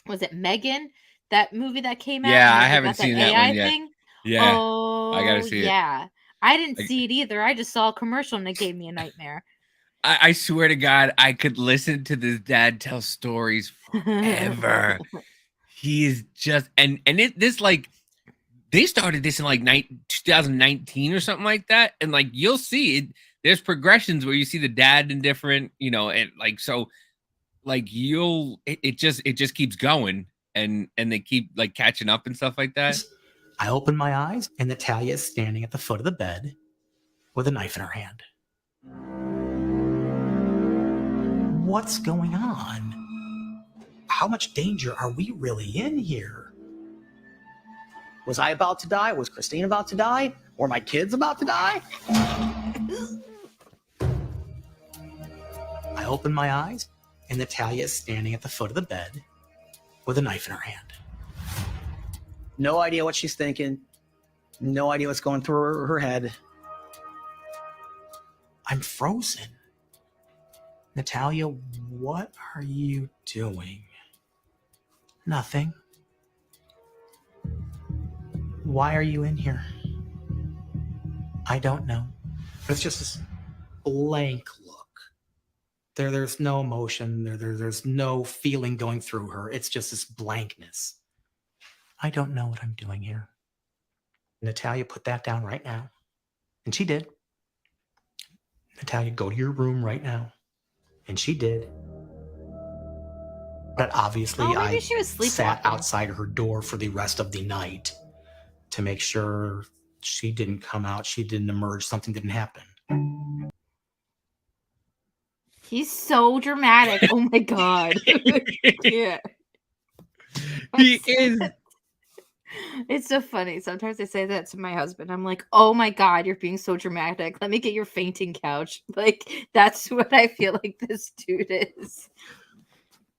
Was it Megan? That movie that came out? Yeah, I haven't seen that one yet. Thing? Yeah, oh, I gotta see it. Yeah, I didn't see it either. I just saw a commercial and it gave me a nightmare. I swear to God, I could listen to this dad tell stories forever. He is just this like they started this in like 2019 or something like that, and like you'll see it. There's progressions where you see the dad in different, and like so, like it just keeps going, and they keep like catching up and stuff like that. I open my eyes, and Natalia is standing at the foot of the bed with a knife in her hand. What's going on? How much danger are we really in here? Was I about to die? Was Christine about to die? Were my kids about to die? I open my eyes, and Natalia is standing at the foot of the bed with a knife in her hand. No idea what she's thinking. No idea what's going through her head. I'm frozen. Natalia, what are you doing? Nothing. Why are you in here? I don't know. It's just this blank look. There's no emotion. There's no feeling going through her. It's just this blankness. I don't know what I'm doing here. Natalia, put that down right now. And she did. Natalia, go to your room right now. And she did. But obviously, maybe she was sat sleepwalking outside her door for the rest of the night to make sure she didn't come out, she didn't emerge, something didn't happen. He's so dramatic. Oh my god. Yeah. He is. It's so funny. Sometimes I say that to my husband. I'm like, oh my god, you're being so dramatic. Let me get your fainting couch. Like, that's what I feel like this dude is.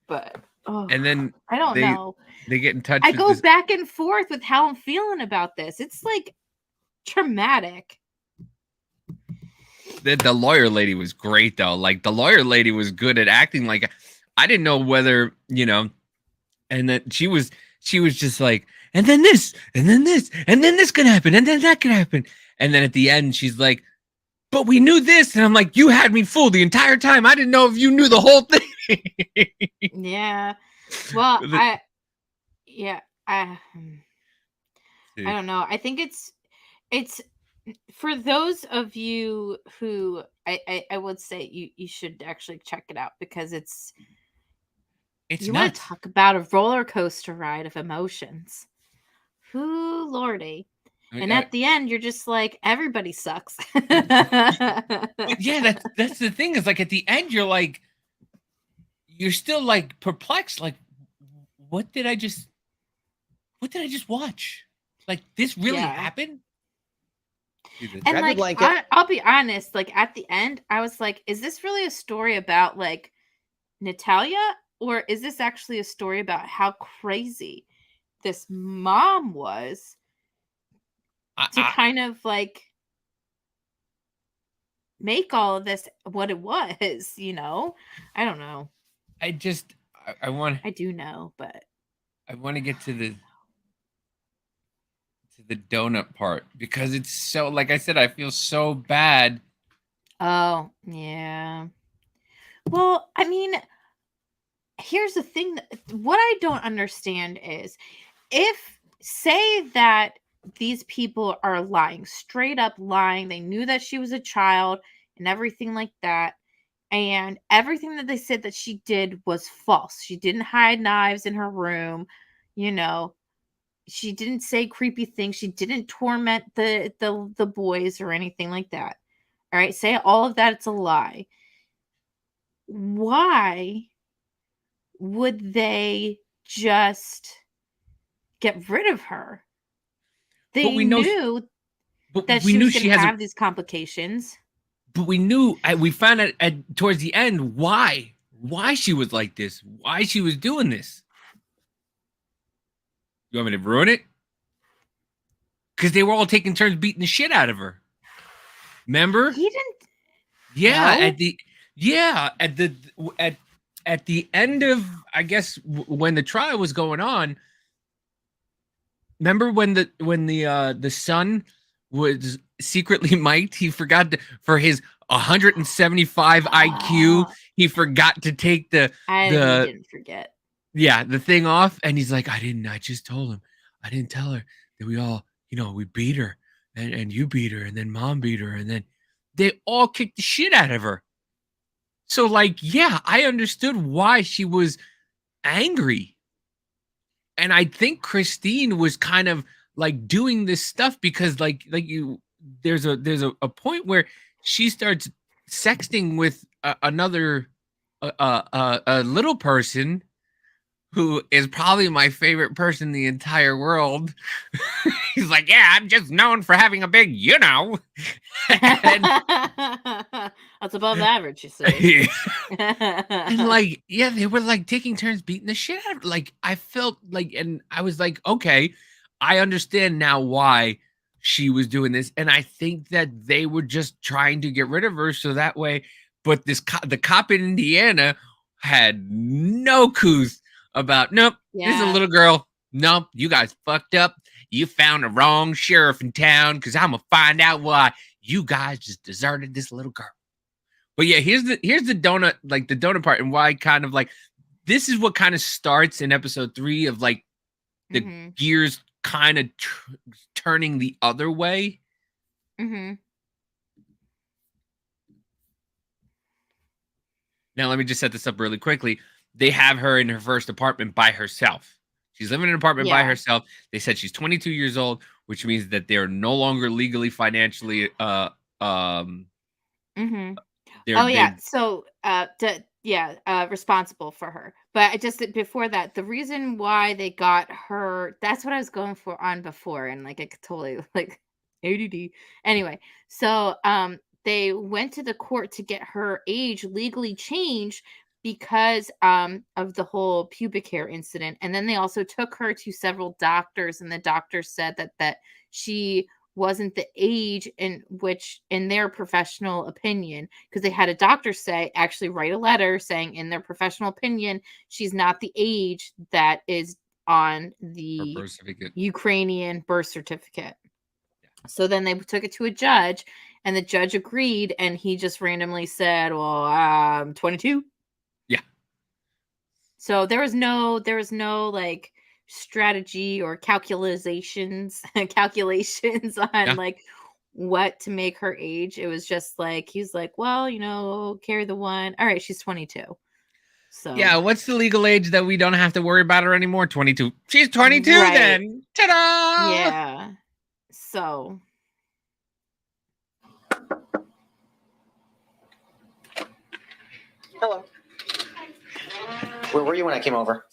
But And then I don't know. They get in touch I with go this. back and forth with how I'm feeling about this. It's like traumatic. The lawyer lady was great though. Like the lawyer lady was good at acting. Like I didn't know whether, and then she was just like, and then this, and then this, and then this could happen, and then that could happen. And then at the end, she's like, but we knew this. And I'm like, you had me fooled the entire time. I didn't know if you knew the whole thing. Yeah. Well, I don't know. I think it's for those of you who I would say you should actually check it out because it's you want nuts. to talk about a roller coaster ride of emotions. Whoo, Lordy. And at the end, you're just like, everybody sucks. But yeah, that's the thing is like at the end, you're still like perplexed. Like, what did I just watch? Like, this really happened? And like, I'll be honest, like at the end, I was like, is this really a story about like Natalia? Or is this actually a story about how crazy this mom was to kind of like make all of this what it was, I don't know. I do know, but I want to get to the donut part because it's so, like I said, I feel so bad. Oh, yeah. Well, I mean, here's the thing. What I don't understand is say that these people are lying, straight up lying. They knew that she was a child and everything like that. And everything that they said that she did was false. She didn't hide knives in her room. She didn't say creepy things. She didn't torment the boys or anything like that. All right. Say all of that. It's a lie. Why would they just get rid of her? They knew that she was going to have these complications. But we found out towards the end why she was like this, why she was doing this. You want me to ruin it? Because they were all taking turns beating the shit out of her. Remember? He didn't. Yeah, No? at the end of, I guess, when the trial was going on. Remember when the son was secretly mic'd? He forgot for his 175 IQ. He forgot to take I didn't forget. Yeah, the thing off, and he's like, I just told him. I didn't tell her that we all, we beat her, and you beat her, and then mom beat her, and then they all kicked the shit out of her. So, like, yeah, I understood why she was angry. And I think Christine was kind of like doing this stuff because there's a point where she starts sexting with another a little person who is probably my favorite person in the entire world. He's like, yeah, I'm just known for having a big, That's above average, you see. And like, yeah, they were like taking turns beating the shit out of her. Like, I felt like, and I was like, okay, I understand now why she was doing this. And I think that they were just trying to get rid of her so that way. But the cop in Indiana had no couth about, nope, this is a little girl. Nope, you guys fucked up. You found the wrong sheriff in town because I'm going to find out why you guys just deserted this little girl. But yeah, here's the donut, like the donut part, and why kind of like this is what kind of starts in episode 3 of like the gears kind of turning the other way. Mm-hmm. Now, let me just set this up really quickly. They have her in her first apartment by herself. She's living in an apartment by herself. They said she's 22 years old. which means that they're no longer legally financially Mm-hmm. they're Oh yeah. they So responsible for her. But I just before that, the reason why they got her, that's what I was going for on before, and like I could totally like ADD. Anyway, so they went to the court to get her age legally changed because of the whole pubic hair incident. And then they also took her to several doctors, and the doctors said that she wasn't the age in which, in their professional opinion, because they had a doctor actually write a letter saying, in their professional opinion, she's not the age that is on the birth certificate. Ukrainian birth certificate. So then they took it to a judge, and the judge agreed, and he just randomly said, well, I'm 22. Yeah. So there was no like strategy or calculations on like what to make her age. It was just like, he's like, well, carry the one. All right, she's 22. So yeah, what's the legal age that we don't have to worry about her anymore? 22. She's 22 Right. then. Ta-da! Yeah. So Hello. Where were you when I came over?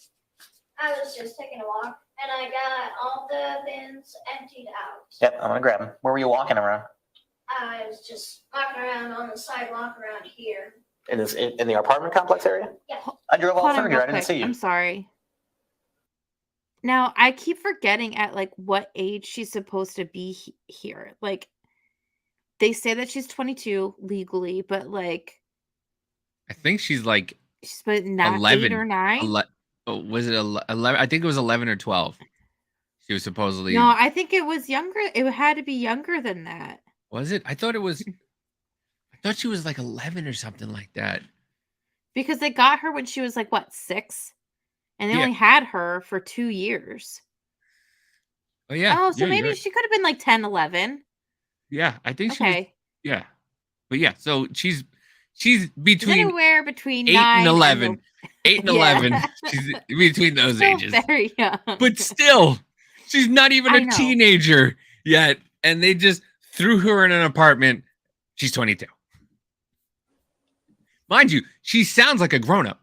I was just taking a walk, and I got all the bins emptied out. Yep, I'm gonna grab them. Where were you walking around? I was just walking around on the sidewalk around here. In the apartment complex area? Yeah. I drove all hold on through here. real I didn't quick. see you. I'm sorry. Now I keep forgetting at like what age she's supposed to be here. Like they say that she's 22 legally, but like I think she's like she's but not 11 8 or 9. Was it 11? I think it was 11 or 12. She was supposedly. No, I think it was younger. It had to be younger than that. Was it? I thought it was. I thought she was like 11 or something like that. Because they got her when she was like what, 6? And they Yeah. only had her for 2 years. Oh yeah. Oh, so Yeah, maybe you're- she could have been like 10, 11. Yeah, I think she was. Okay. Yeah, but yeah, so she's She's between anywhere between 8 9 and 11. 8 and Yeah. 11. She's between those Still ages. very young. But still, she's not even I a know. teenager yet, and they just threw her in an apartment. She's 22. Mind you, she sounds like a grown-up.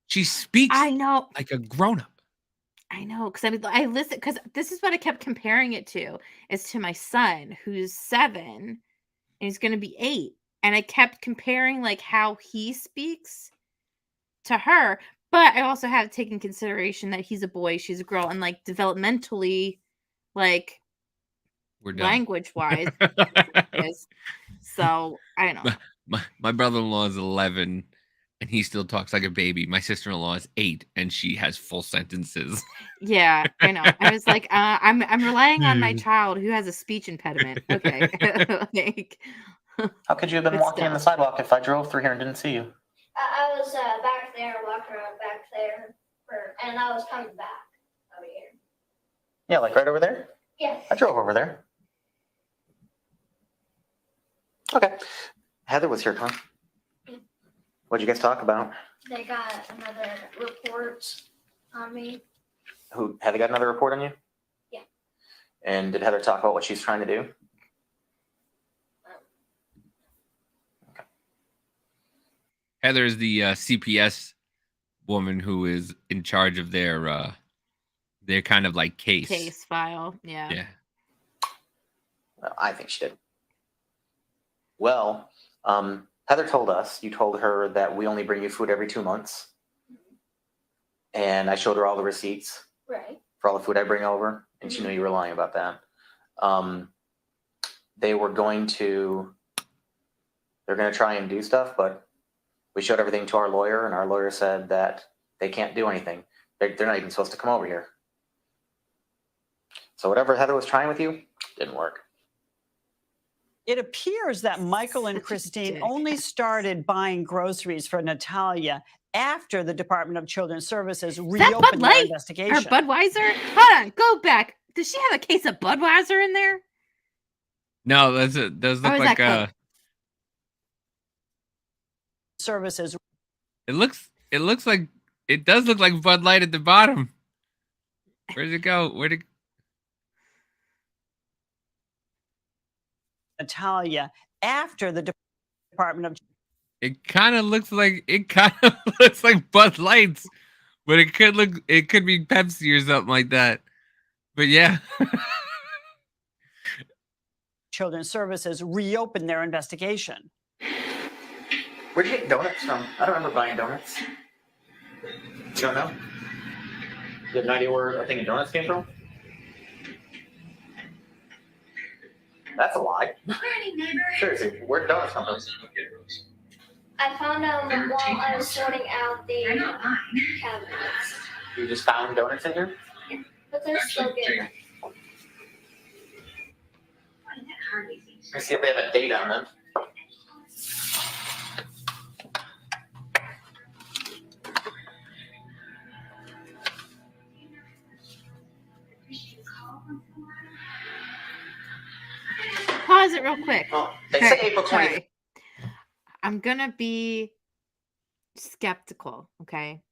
She speaks I know. like a grown-up. I know, because I mean, I listen, because this is what I kept comparing it to, is to my son, who's 7, and he's going to be 8, and I kept comparing like how he speaks to her, but I also have to take in consideration that he's a boy, she's a girl, and like developmentally, like We're done. language-wise, so I don't know. My brother-in-law is 11, and he still talks like a baby. My sister-in-law is 8, and she has full sentences. Yeah, I know. I was like, I'm relying on my child who has a speech impediment. Okay. Like, How could you have been but walking on the still. sidewalk if I drove through here and didn't see you? I was back there, walking around back there, and I was coming back over here. Yeah, like right over there? Yeah. I drove over there. Okay. Heather was here, huh? What'd you guys talk about? They got another report on me. Heather got another report on you? Yeah. And did Heather talk about what she's trying to do? Heather is the CPS woman who is in charge of their kind of like Case file. Yeah. Yeah. Well, I think she did. Well, Heather told us, you told her that we only bring you food every 2 months. And I showed her all the receipts Right. for all the food I bring over, and she knew you were lying about that. They're going to try and do stuff, but we showed everything to our lawyer, and our lawyer said that they can't do anything. They're not even supposed to come over here. So whatever Heather was trying with you, didn't work. It appears that Michael and Christine only started buying groceries for Natalia after the Department of Children's Services Is that Bud reopened their Light or investigation. Budweiser? Hold on, go back. Does she have a case of Budweiser in there? No, those look Or is like that Coke? Services. it looks like it does look like Bud Light at the bottom. Where'd it go? Natalia after the Department of It kind of looks like Bud Lights, but it could be Pepsi or something like that. But yeah. Children's Services reopened their investigation. Where'd you get donuts from? I don't remember buying donuts. You don't know? You have no idea where a thing of donuts came from? That's a lie. Seriously, where did donuts come from? I found them while I was sorting out the cabinets. You just found donuts in here? Yeah, but they're still good. Let's see if they have a date on them. Pause it real quick. Oh, they say April 20th. Sorry. I'm gonna be skeptical, okay?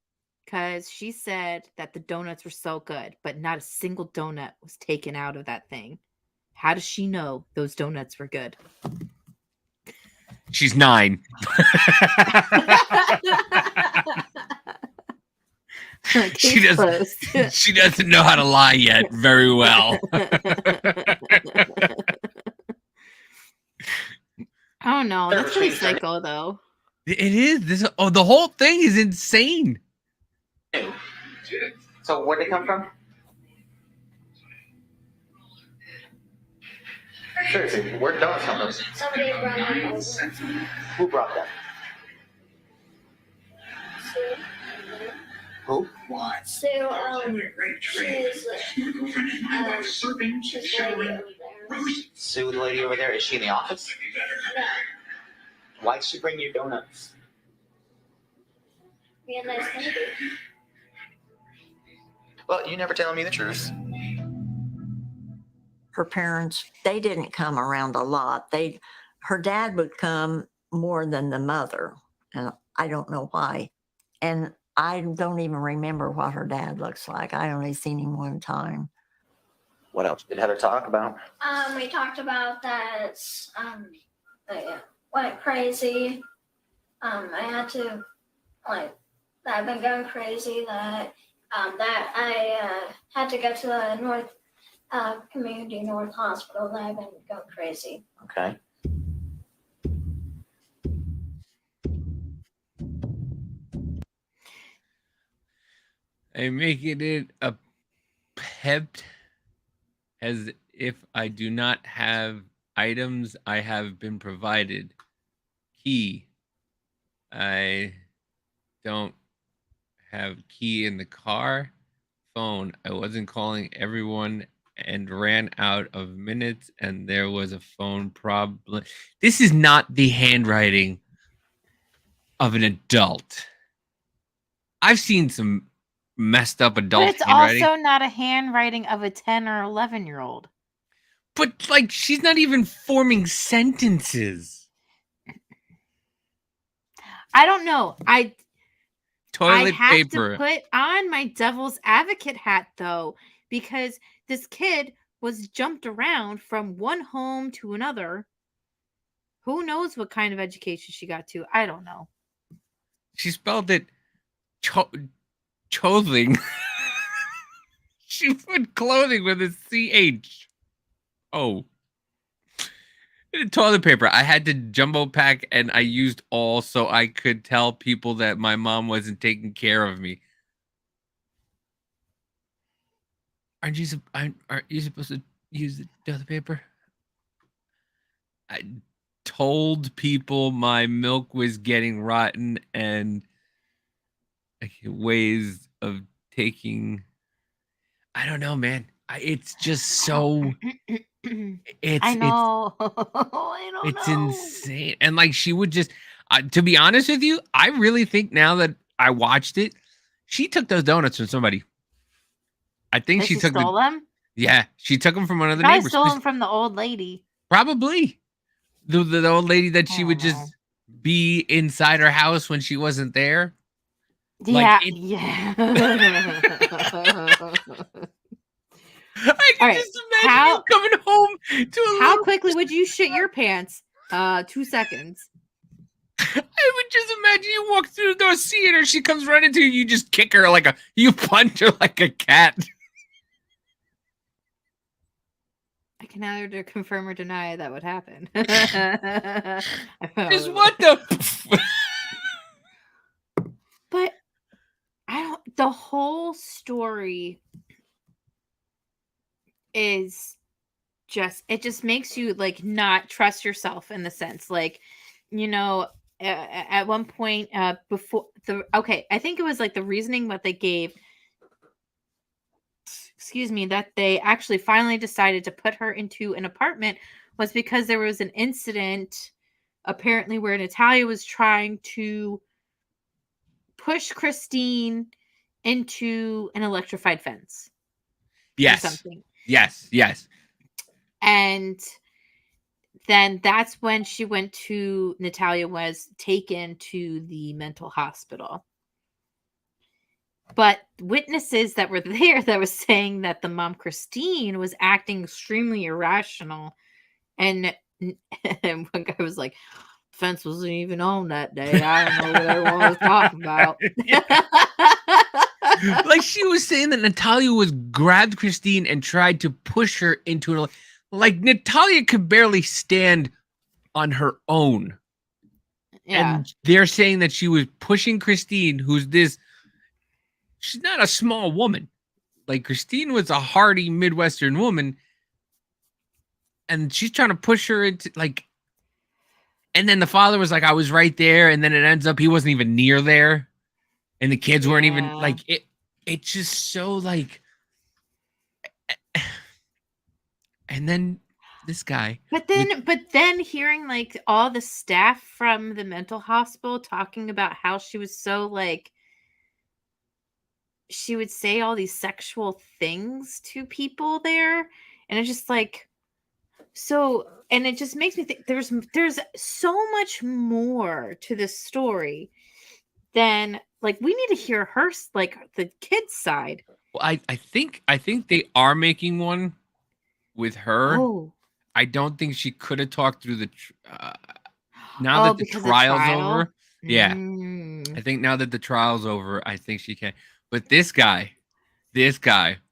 Because she said that the donuts were so good, but not a single donut was taken out of that thing. How does she know those donuts were good? She's 9. She doesn't know how to lie yet very well. Oh no, that's pretty psycho though. It is. The whole thing is insane. So where'd they come from? Seriously, where'd donuts come from? Somebody brought them over. Who brought them? Sue. Who? Sue, she's lady over there. Sue, the lady over there. Is she in the office? No. Why'd she bring you donuts? Be a nice lady. Well, you never telling me the truth. Her parents, they didn't come around a lot. Her dad would come more than the mother, and I don't know why. And I don't even remember what her dad looks like. I only seen him one time. What else did Heather talk about? We talked about that I went crazy. I had to I've been going crazy that I had to go to the North Community North Hospital. That I've been going crazy. Okay. I'm making it a pet as if I do not have items I have been provided. Key. I don't have key in the car. Phone. I wasn't calling everyone and ran out of minutes and there was a phone problem. This is not the handwriting of an adult. I've seen some messed up adult But it's handwriting. also not a handwriting of a 10 or 11-year-old. But she's not even forming sentences. I don't know. Toilet I have paper. to put on my devil's advocate hat though, because this kid was jumped around from one home to another. Who knows what kind of education she got to? I don't know. She spelled it chothing. She put clothing with a CH. Oh. Toilet paper. I had to jumbo pack and I used all so I could tell people that my mom wasn't taking care of me. Aren't you supposed to use the toilet paper? I told people my milk was getting rotten and ways of taking. I don't know, man. It's just so. I know. I don't It's know. insane. And she would just, to be honest with you, I really think now that I watched it, she took those donuts from somebody. I think That she took stole them. Yeah, she took them from one of the Probably neighbors. stole them from the old lady. Probably the old lady that she would just be inside her house when she wasn't there. Yeah, yeah. I can just imagine you coming home to a How little. quickly would you shit your pants? 2 seconds. I would just imagine you walk through the door, seeing her, she comes running to you, you just kick her you punch her like a cat. I can neither confirm or deny that would happen. Just what the? But I don't. The whole story is just. It just makes you like not trust yourself in the sense like, you know, at one point before I think it was like the reasoning that they gave. Excuse me, that they actually finally decided to put her into an apartment was because there was an incident apparently where Natalia was trying to push Christine into an electrified fence. Yes. Or something. Yes. And then that's when Natalia was taken to the mental hospital. But witnesses that were there that was saying that the mom, Christine, was acting extremely irrational. And one guy was like, fence wasn't even on that day. I don't know what everyone was talking about. Like she was saying that Natalia was grabbed Christine and tried to push her into it. Like Natalia could barely stand on her own. Yeah. And they're saying that she was pushing Christine, she's not a small woman. Like Christine was a hardy Midwestern woman. And she's trying to push her into and then the father was like, I was right there. And then it ends up he wasn't even near there. And the kids weren't even it's just so and then this guy. But then hearing like all the staff from the mental hospital talking about how she was so she would say all these sexual things to people there. And it's just and it just makes me think there's so much more to this story than we need to hear her the kids' side. Well, I think they are making one with her. Oh. I don't think she could have talked through the now that the trial's over. Yeah. I think now that the trial's over, I think she can. But this guy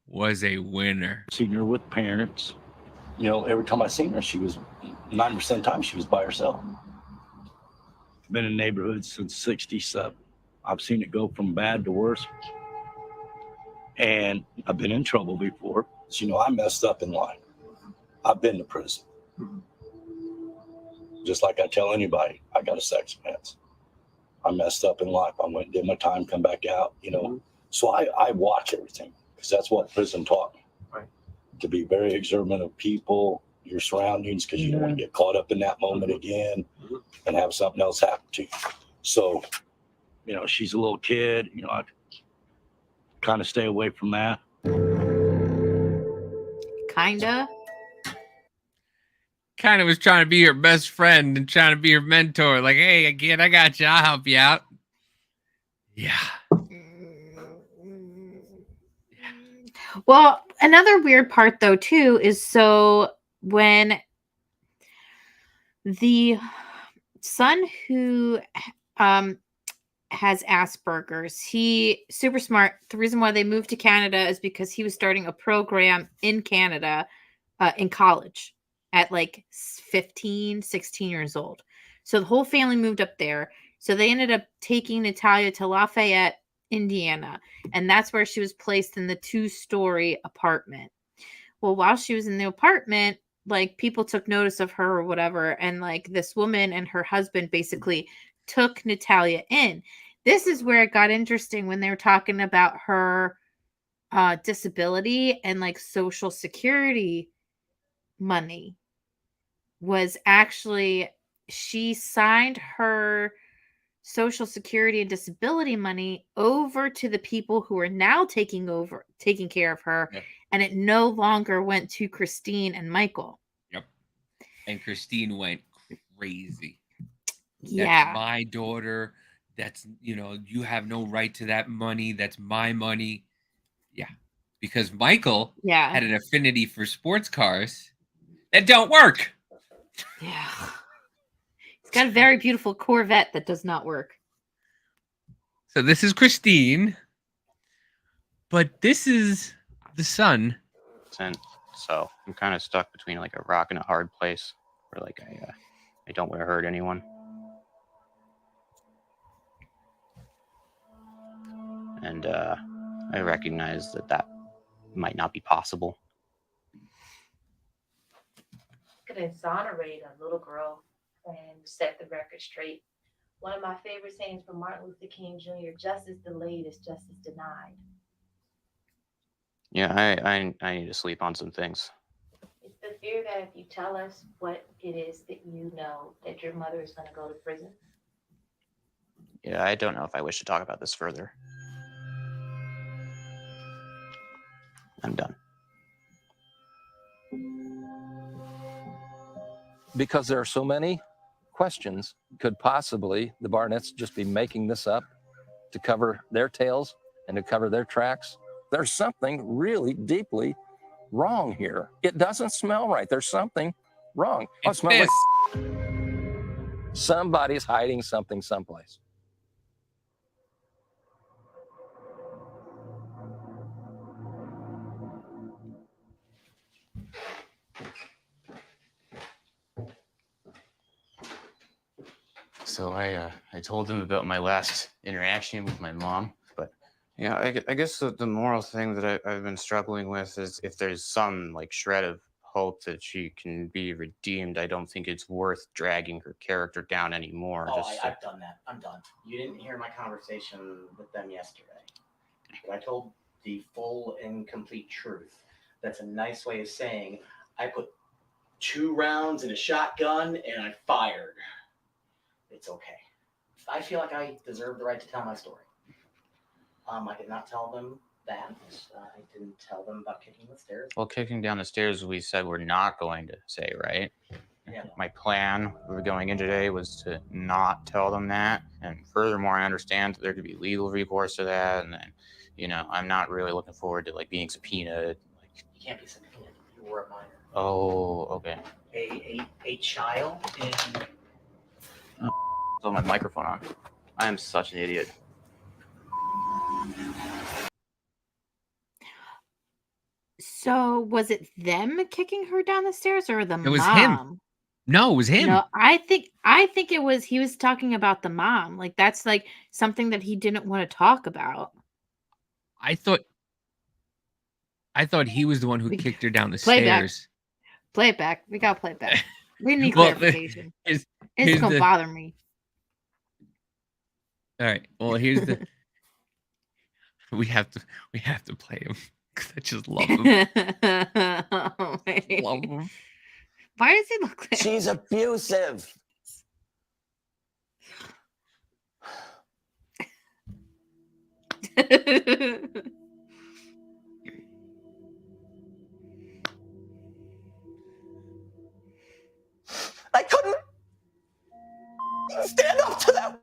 was a winner. Seen her with parents. You know, every time I seen her, she was 90% of the time she was by herself. Been in the neighborhood since '67. I've seen it go from bad to worse. And I've been in trouble before. So, you know, I messed up in life. I've been to prison. Just like I tell anybody, I got a sex offense. I messed up in life. I went and did my time, come back out, you know. So I watch everything because that's what prison taught me. Right. To be very observant of people, your surroundings, because you don't want to get caught up in that moment again and have something else happen to you. So, you know, she's a little kid, you know, I kind of stay away from that. Kind of was trying to be her best friend and trying to be her mentor. Like, hey, kid, I got you. I'll help you out. Yeah. Well, another weird part though too is when the son who has Asperger's, he super smart. The reason why they moved to Canada is because he was starting a program in Canada in college at 15, 16 years old. So the whole family moved up there. So they ended up taking Natalia to Lafayette, Indiana. And that's where she was placed in the 2-story apartment. Well, while she was in the apartment, people took notice of her or whatever. And this woman and her husband basically took Natalia in. This is where it got interesting when they were talking about her disability and Social Security money. Was actually, she signed her Social Security and disability money over to the people who are now taking care of her. Yep. And it no longer went to Christine and Michael. Yep. And Christine went crazy. Yeah. That's my daughter. That's, you have no right to that money. That's my money. Yeah. because Michael Yeah. had an affinity for sports cars that don't work. Yeah. He's got a very beautiful Corvette that does not work. So this is Christine, but this is the son. So I'm kind of stuck between like a rock and a hard place where like I don't want to hurt anyone. And I recognize that might not be possible. Could exonerate a little girl and set the record straight. One of my favorite sayings from Martin Luther King Jr., justice delayed is justice denied. Yeah, I need to sleep on some things. It's the fear that if you tell us what it is that you know, that your mother is going to go to prison. Yeah, I don't know if I wish to talk about this further. I'm done. Because there are so many questions. Could possibly the Barnetts just be making this up to cover their tails and to cover their tracks? There's something really deeply wrong here. It doesn't smell right. There's something wrong. Oh, it smells like somebody's hiding something someplace. So I told them about my last interaction with my mom, but yeah, I guess the moral thing that I've been struggling with is if there's some like shred of hope that she can be redeemed, I don't think it's worth dragging her character down anymore. Oh, I've done that. I'm done. You didn't hear my conversation with them yesterday. But I told the full and complete truth. That's a nice way of saying I put 2 rounds in a shotgun and I fired. It's okay. I feel like I deserve the right to tell my story. I did not tell them that. I didn't tell them about kicking the stairs. Well, kicking down the stairs, we said we're not going to say, right? Yeah. My plan going in today was to not tell them that. And furthermore, I understand that there could be legal recourse to that. And then, you know, I'm not really looking forward to like being subpoenaed. You can't be subpoenaed. You were a minor. Oh, okay. A child in... Oh, my microphone on. I am such an idiot. So was it them kicking her down the stairs or the mom? It was him. No, it was him. No, I think it was he was talking about the mom. Like that's like something that he didn't want to talk about. I thought he was the one who kicked her down the Playback. stairs. Play it back. We gotta play it back. We need Well, clarification. here's It's gonna the- bother me. All right. Well, here's the. we have to play him because I just love him. Oh, wait. Love him. Why does he look like She's abusive. I couldn't stand up to that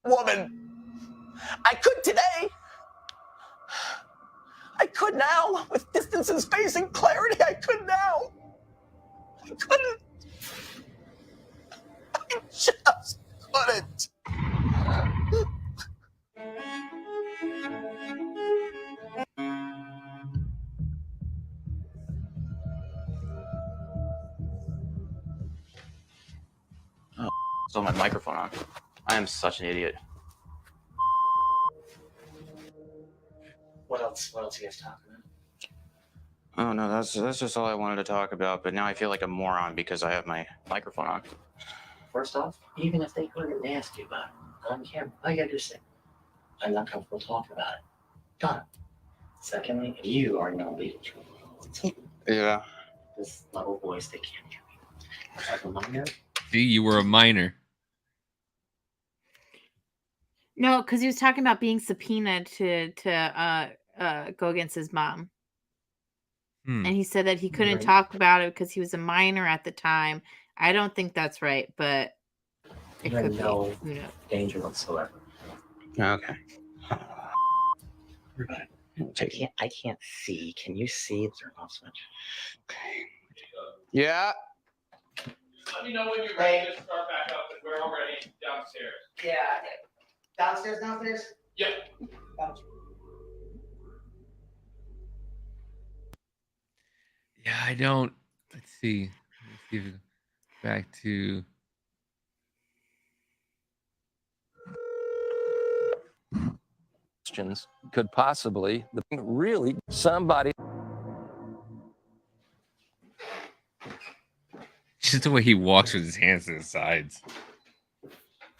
woman. I could today. I could now. With distance and space and clarity, I could now. I couldn't. I just couldn't. Oh, so my microphone on. I am such an idiot. What else? What else are you guys talking about? Oh no, that's just all I wanted to talk about. But now I feel like a moron because I have my microphone on. First off, even if they couldn't ask you about it on camera, all you gotta do is say, I'm not comfortable talking about it. Done. Secondly, you are not legal trouble. Yeah. This level voice, they can't hear me. As a minor, See, you were a minor. No, because he was talking about being subpoenaed to go against his mom. And he said that he couldn't Right. talk about it because he was a minor at the time. I don't think that's right, but it you're in could no be. Who knows? danger whatsoever. Okay. Everybody, I can't see. Can you see the turn off switch? Okay. Yeah. Let me know when you're ready to start back up, and we're already downstairs. Yeah. Downstairs. Yep. Yeah, I don't. Let's see. Let's see if we go back to. Questions could possibly really somebody. Just the way he walks with his hands to the sides.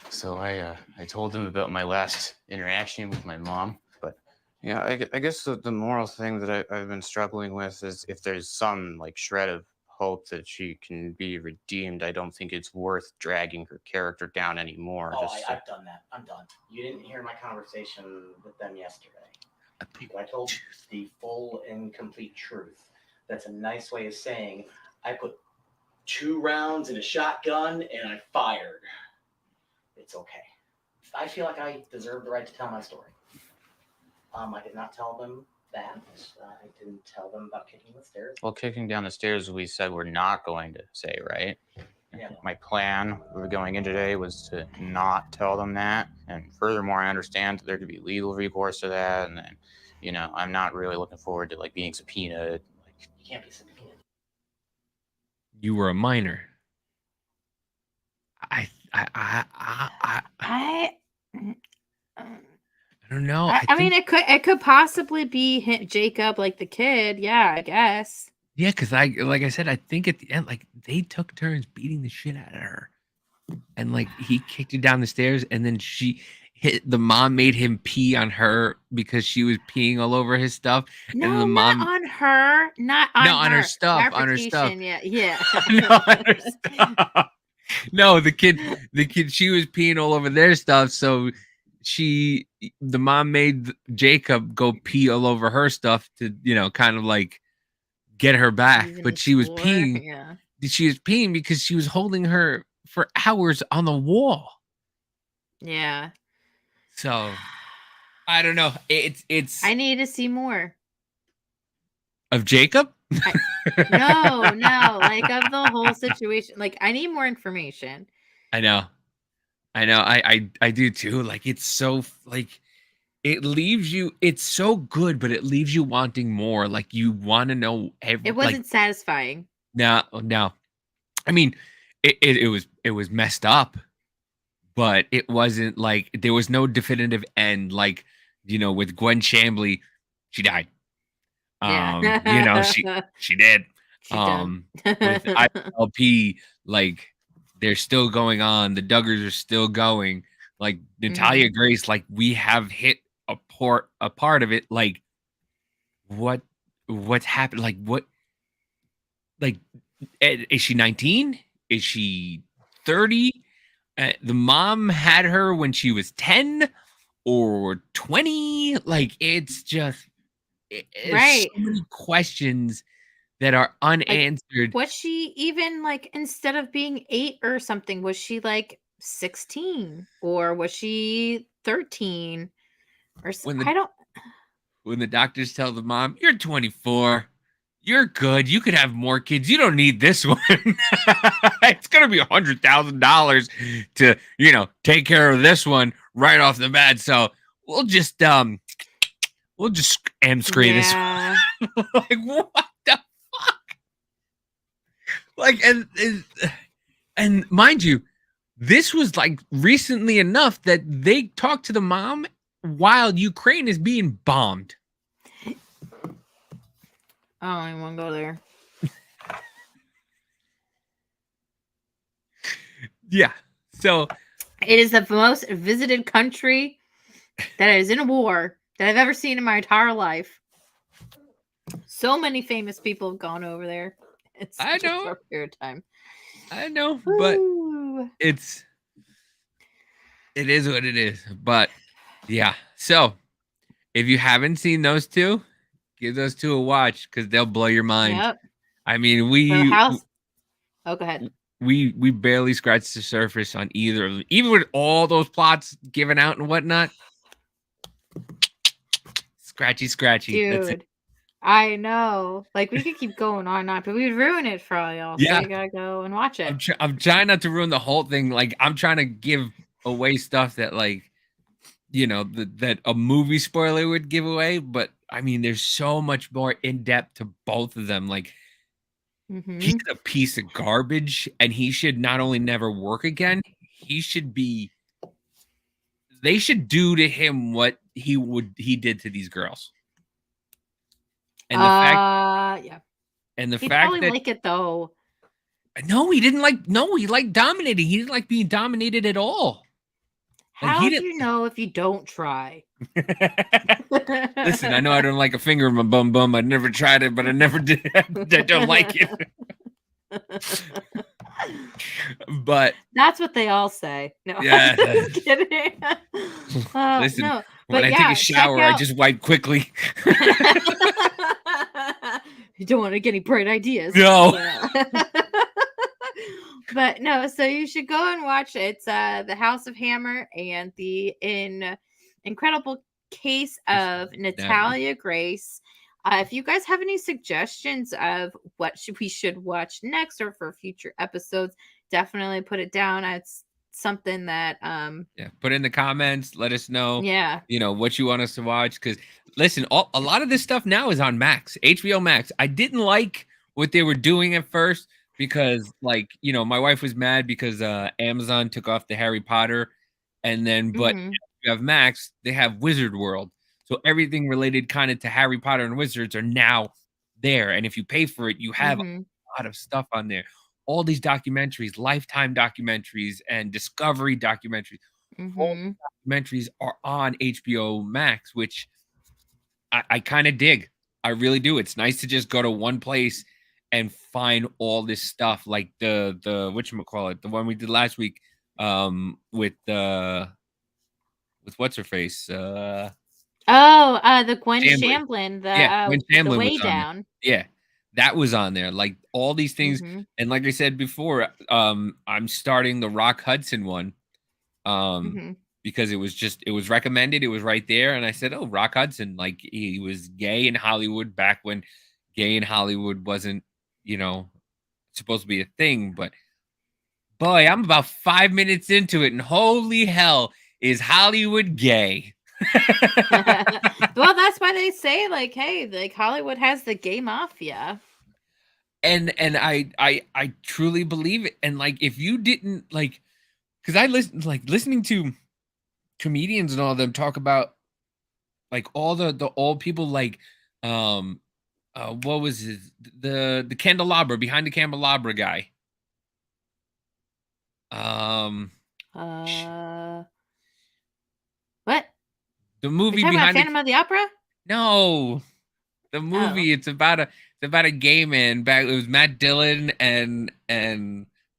So I told him about my last interaction with my mom, but yeah, I guess the moral thing that I've been struggling with is if there's some like shred of hope that she can be redeemed, I don't think it's worth dragging her character down anymore. I've done that. I'm done. You didn't hear my conversation with them yesterday. I told the full and complete truth. That's a nice way of saying I put 2 rounds in a shotgun and I fired. It's okay. I feel like I deserve the right to tell my story. I did not tell them that. I didn't tell them about kicking the stairs. Well, kicking down the stairs, we said we're not going to say, right? Yeah. My plan going in today was to not tell them that. And furthermore, I understand there could be legal recourse to that. And then, I'm not really looking forward to like being subpoenaed. You can't be subpoenaed. You were a minor. I don't know. I mean, it could possibly be Jacob, like the kid. Yeah, I guess. Yeah, because like I said, I think at the end, like they took turns beating the shit out of her, and like he kicked her down the stairs, and then the mom made him pee on her because she was peeing all over his stuff. No, and the mom, not on her, not on no, her. on her stuff, on her stuff. Yeah. No, on her stuff. No, the kid, she was peeing all over their stuff, so the mom made Jacob go pee all over her stuff to, kind of like get her back. But she was peeing. Yeah. She was peeing because she was holding her for hours on the wall. Yeah. So I don't know. It's I need to see more of Jacob. No, like of the whole situation. Like I need more information. I know. I do too. Like it's so like it leaves you. It's so good, but it leaves you wanting more. Like you want to know everything. It wasn't satisfying. No. I mean, it was messed up, but it wasn't like there was no definitive end. Like with Gwen Chambly, she died. Yeah. She did. With ILP, like they're still going on. The Duggars are still going. Like Natalia Grace, like we have hit a part of it. Like what's happened? Like what? Like is she 19? Is she 30? The mom had her when she was 10 or 20. Like it's just right. So many questions that are unanswered. Like, was she even like instead of being 8 or something? Was she like 16 or was she 13 or I don't. When the doctors tell the mom, "You're 24. You're good. You could have more kids. You don't need this one." It's gonna be $100,000 to take care of this one right off the bat. So we'll just screen this one. Like what the fuck? Like and mind you, this was like recently enough that they talked to the mom while Ukraine is being bombed. I don't even want to go there. Yeah. So it is the most visited country that is in a war that I've ever seen in my entire life. So many famous people have gone over there. It's I know. a short period of time. I know, but it is what it is. But yeah. So if you haven't seen those two, give those two a watch because they'll blow your mind. Yep. I mean, go ahead. We barely scratched the surface on either of them. Even with all those plots given out and whatnot, Scratchy. That's it. Dude, I know. Like, we could keep going on and on, but we'd ruin it for all y'all. So Yeah. you gotta go and watch it. I'm trying not to ruin the whole thing. Like, I'm trying to give away stuff that, like, you know, that a movie spoiler would give away. But I mean, there's so much more in depth to both of them. Like, he's a piece of garbage, and he should not only never work again, he should be. They should do to him what he did to these girls. And the fact, Yeah. and the He'd fact probably that like it though. no, he didn't like. No, he liked dominating. He didn't like being dominated at all. Like, How he do didn't. you know if you don't try? Listen, I know I don't like a finger in my bum. I never tried it, but I never did. I don't like it. But that's what they all say. No, yeah. I'm just kidding. Listen, No, when but I yeah, take a shower, I just wipe quickly. You don't want to get any bright ideas. No. Yeah. But no, so you should go and watch it. It's The House of Hammer and the Incredible Case of Natalia Grace. If you guys have any suggestions of what we should watch next or for future episodes, definitely put it down. It's something that yeah, put in the comments. Let us know. Yeah. You know what you want us to watch. Because listen, a lot of this stuff now is on Max, HBO Max. I didn't like what they were doing at first because, like, you know, my wife was mad because Amazon took off the Harry Potter, and then but if you have Max, they have Wizard World. So everything related kind of to Harry Potter and Wizards are now there. And if you pay for it, you have a lot of stuff on there. All these documentaries, Lifetime documentaries and Discovery documentaries. All the documentaries are on HBO Max, which I kind of dig. I really do. It's nice to just go to one place and find all this stuff, like the whatchamacallit, the one we did last week with what's her face? The Gwen Shamblin, Gwen the Shamblin Way was on Down. there. Yeah, that was on there. Like all these things, and like I said before, I'm starting the Rock Hudson one, because it was recommended. It was right there, and I said, "Oh, Rock Hudson!" Like he was gay in Hollywood back when gay in Hollywood wasn't, you know, supposed to be a thing. But boy, I'm about 5 minutes into it, and holy hell, is Hollywood gay? Well, that's why they say, like, hey, like Hollywood has the gay mafia. And I truly believe it. And like, if you didn't like, because I listening to comedians and all of them talk about like all the old people, like what was the candelabra, behind the candelabra guy, what? The movie You're talking about behind Phantom of the Opera? No, the movie. It's about a gay man. Back it was Matt Dillon and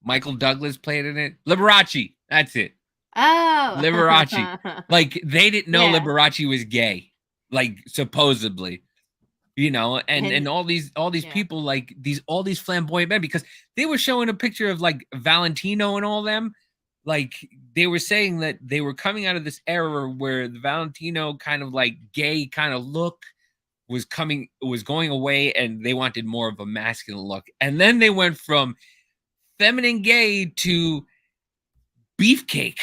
Michael Douglas played in it. Liberace. That's it. Oh, Liberace. Like they didn't know Yeah. Liberace was gay. Like supposedly, you know, and all these people, like all these flamboyant men, because they were showing a picture of like Valentino and all them. Like they were saying that they were coming out of this era where the Valentino kind of like gay kind of look was going away, and they wanted more of a masculine look. And then they went from feminine gay to beefcake.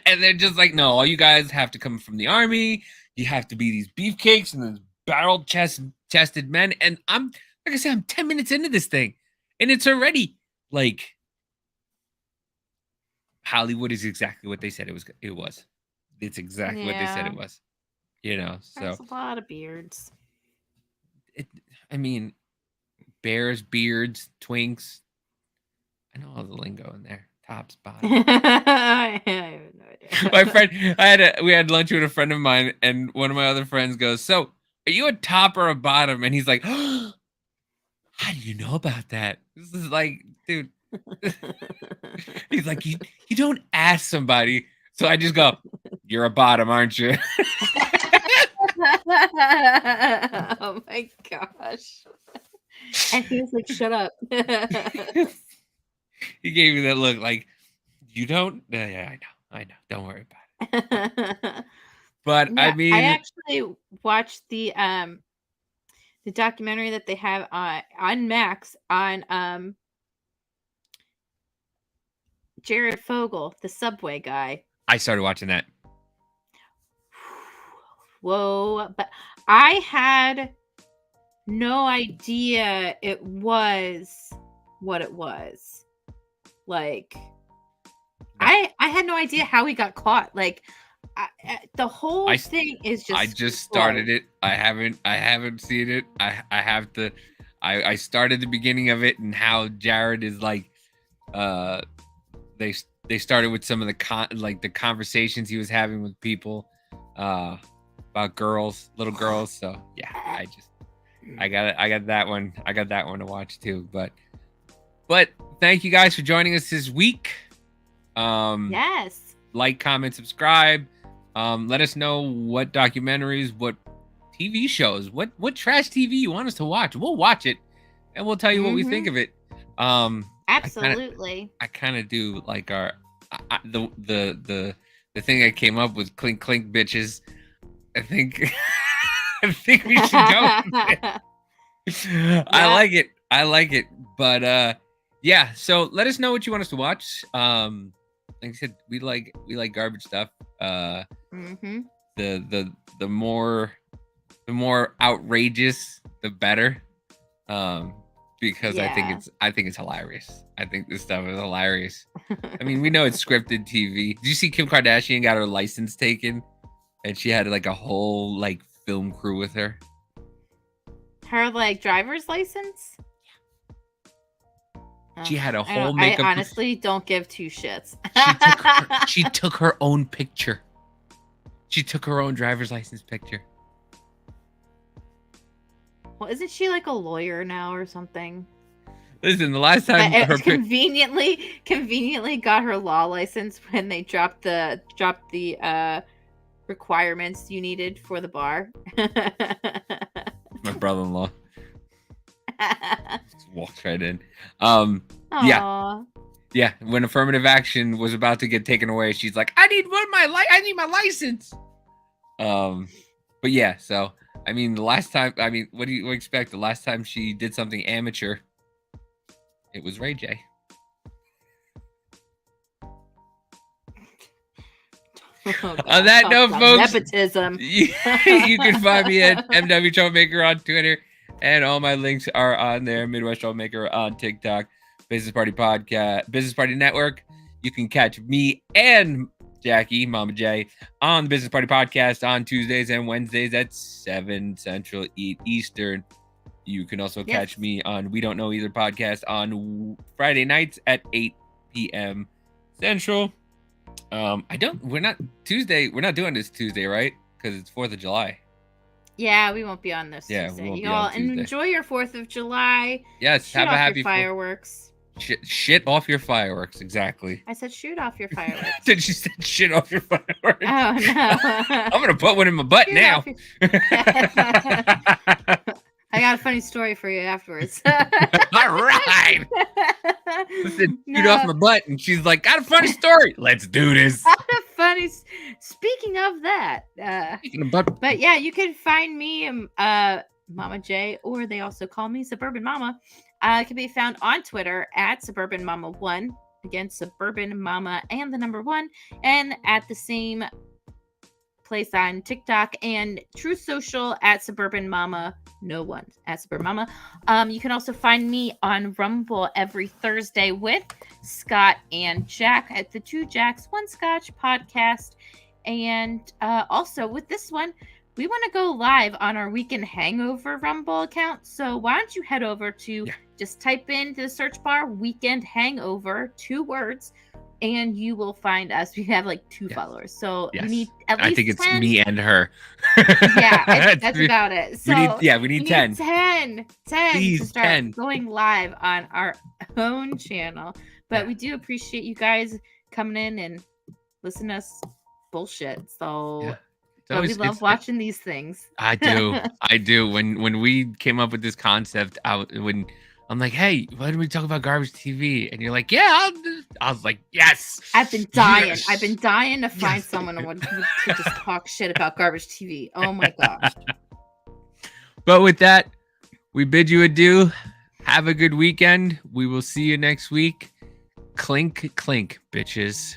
And they're just like, no, all you guys have to come from the army. You have to be these beefcakes and these barrel chested men. And I'm, like I said, I'm 10 minutes into this thing, and it's already like Hollywood is exactly what they said it was. It's exactly what they said it was. You know, so There's a lot of beards. I mean, bears, beards, twinks. I know all the lingo in there. Tops, bottoms. I have no idea. My friend, we had lunch with a friend of mine, and one of my other friends goes, "So, are you a top or a bottom?" And he's like, "Oh, how do you know about that?" This is like, dude. He's like, you don't ask somebody. So I just go, "You're a bottom, aren't you?" Oh my gosh. And he was like, shut up. He gave me that look like, you don't. Yeah, I know. Don't worry about it. But I mean, I actually watched the documentary that they have on Max on Jared Fogle, the Subway guy. I started watching that. Whoa, but I had no idea it was what it was. Like, I had no idea how he got caught. Like, the whole thing is just. I just started it. I haven't seen it. I have to. I started the beginning of it and how Jared is like, they started with some of the conversations he was having with people, about little girls. So yeah, I got that one. I got that one to watch too. But thank you guys for joining us this week. Yes. Like, comment, subscribe. Let us know what documentaries, what TV shows, what trash TV you want us to watch. We'll watch it, and we'll tell you what we think of it. Absolutely. I kind of do like the thing I came up with, clink clink bitches. I think I think we should go. Yeah. I like it. But yeah, so let us know what you want us to watch. Like I said, we like garbage stuff. The more outrageous, the better. Because I think it's hilarious. I think this stuff is hilarious. I mean, we know it's scripted TV. Did you see Kim Kardashian got her license taken, and she had like a whole like film crew with her? Her like driver's license? She had a whole makeup. I honestly don't give two shits. She took her own picture. She took her own driver's license picture. Well, isn't she like a lawyer now or something? Listen, the last time her conveniently got her law license when they dropped the requirements you needed for the bar. My brother-in-law just walked right in. Yeah. When affirmative action was about to get taken away, she's like, "I need my license." But yeah, so I mean, the last time, what do you expect? The last time she did something amateur, it was Ray J. On that note, folks, nepotism. You can find me at MW Troublemaker on Twitter, and all my links are on there. Midwest Troublemaker on TikTok, Business Party Podcast, Business Party Network. You can catch me and Jackie, Mama J, on the Business Party Podcast on Tuesdays and Wednesdays at 7 Central, 8 Eastern. You can also catch me on We Don't Know Either podcast on Friday nights at 8 p.m. Central. We're not doing this Tuesday, right? Because it's 4th of July. Yeah, we won't be on this Tuesday. We won't you all be on Tuesday. Enjoy your 4th of July. Yes, shoot have a off happy your fireworks. Shit off your fireworks, exactly. I said shoot off your fireworks. Did you say shit off your fireworks? Oh, no. I'm going to put one in my butt Shoot now. I got a funny story for you afterwards. All right. Listen, shoot off my butt, and she's like, "Got a funny story. Let's do this." Speaking of that, but yeah, you can find me, Mama J, or they also call me Suburban Mama. It can be found on Twitter at Suburban Mama 1. Again, Suburban Mama and the number 1, and at the same place on TikTok and True Social at Suburban Mama, no one at Suburban Mama. You can also find me on Rumble every Thursday with Scott and Jack at the Two Jacks One Scotch podcast. And also with this one, we want to go live on our Weekend Hangover Rumble account. So why don't you head over to just type into the search bar Weekend Hangover, 2 words, and you will find us. We have like 2 followers, so we need at least. I think it's 10. me and her. Yeah, that's about it. So we need 10. 10 Please, to start 10. going live on our own channel. But we do appreciate you guys coming in and listening to us bullshit. So but we love watching these things. I do. When we came up with this concept, when I'm like, hey, why don't we talk about garbage TV? And you're like, yeah. I was like, yes. I've been dying. Yes. I've been dying to find someone who would to just talk shit about garbage TV. Oh my gosh. But with that, we bid you adieu. Have a good weekend. We will see you next week. Clink, clink, bitches.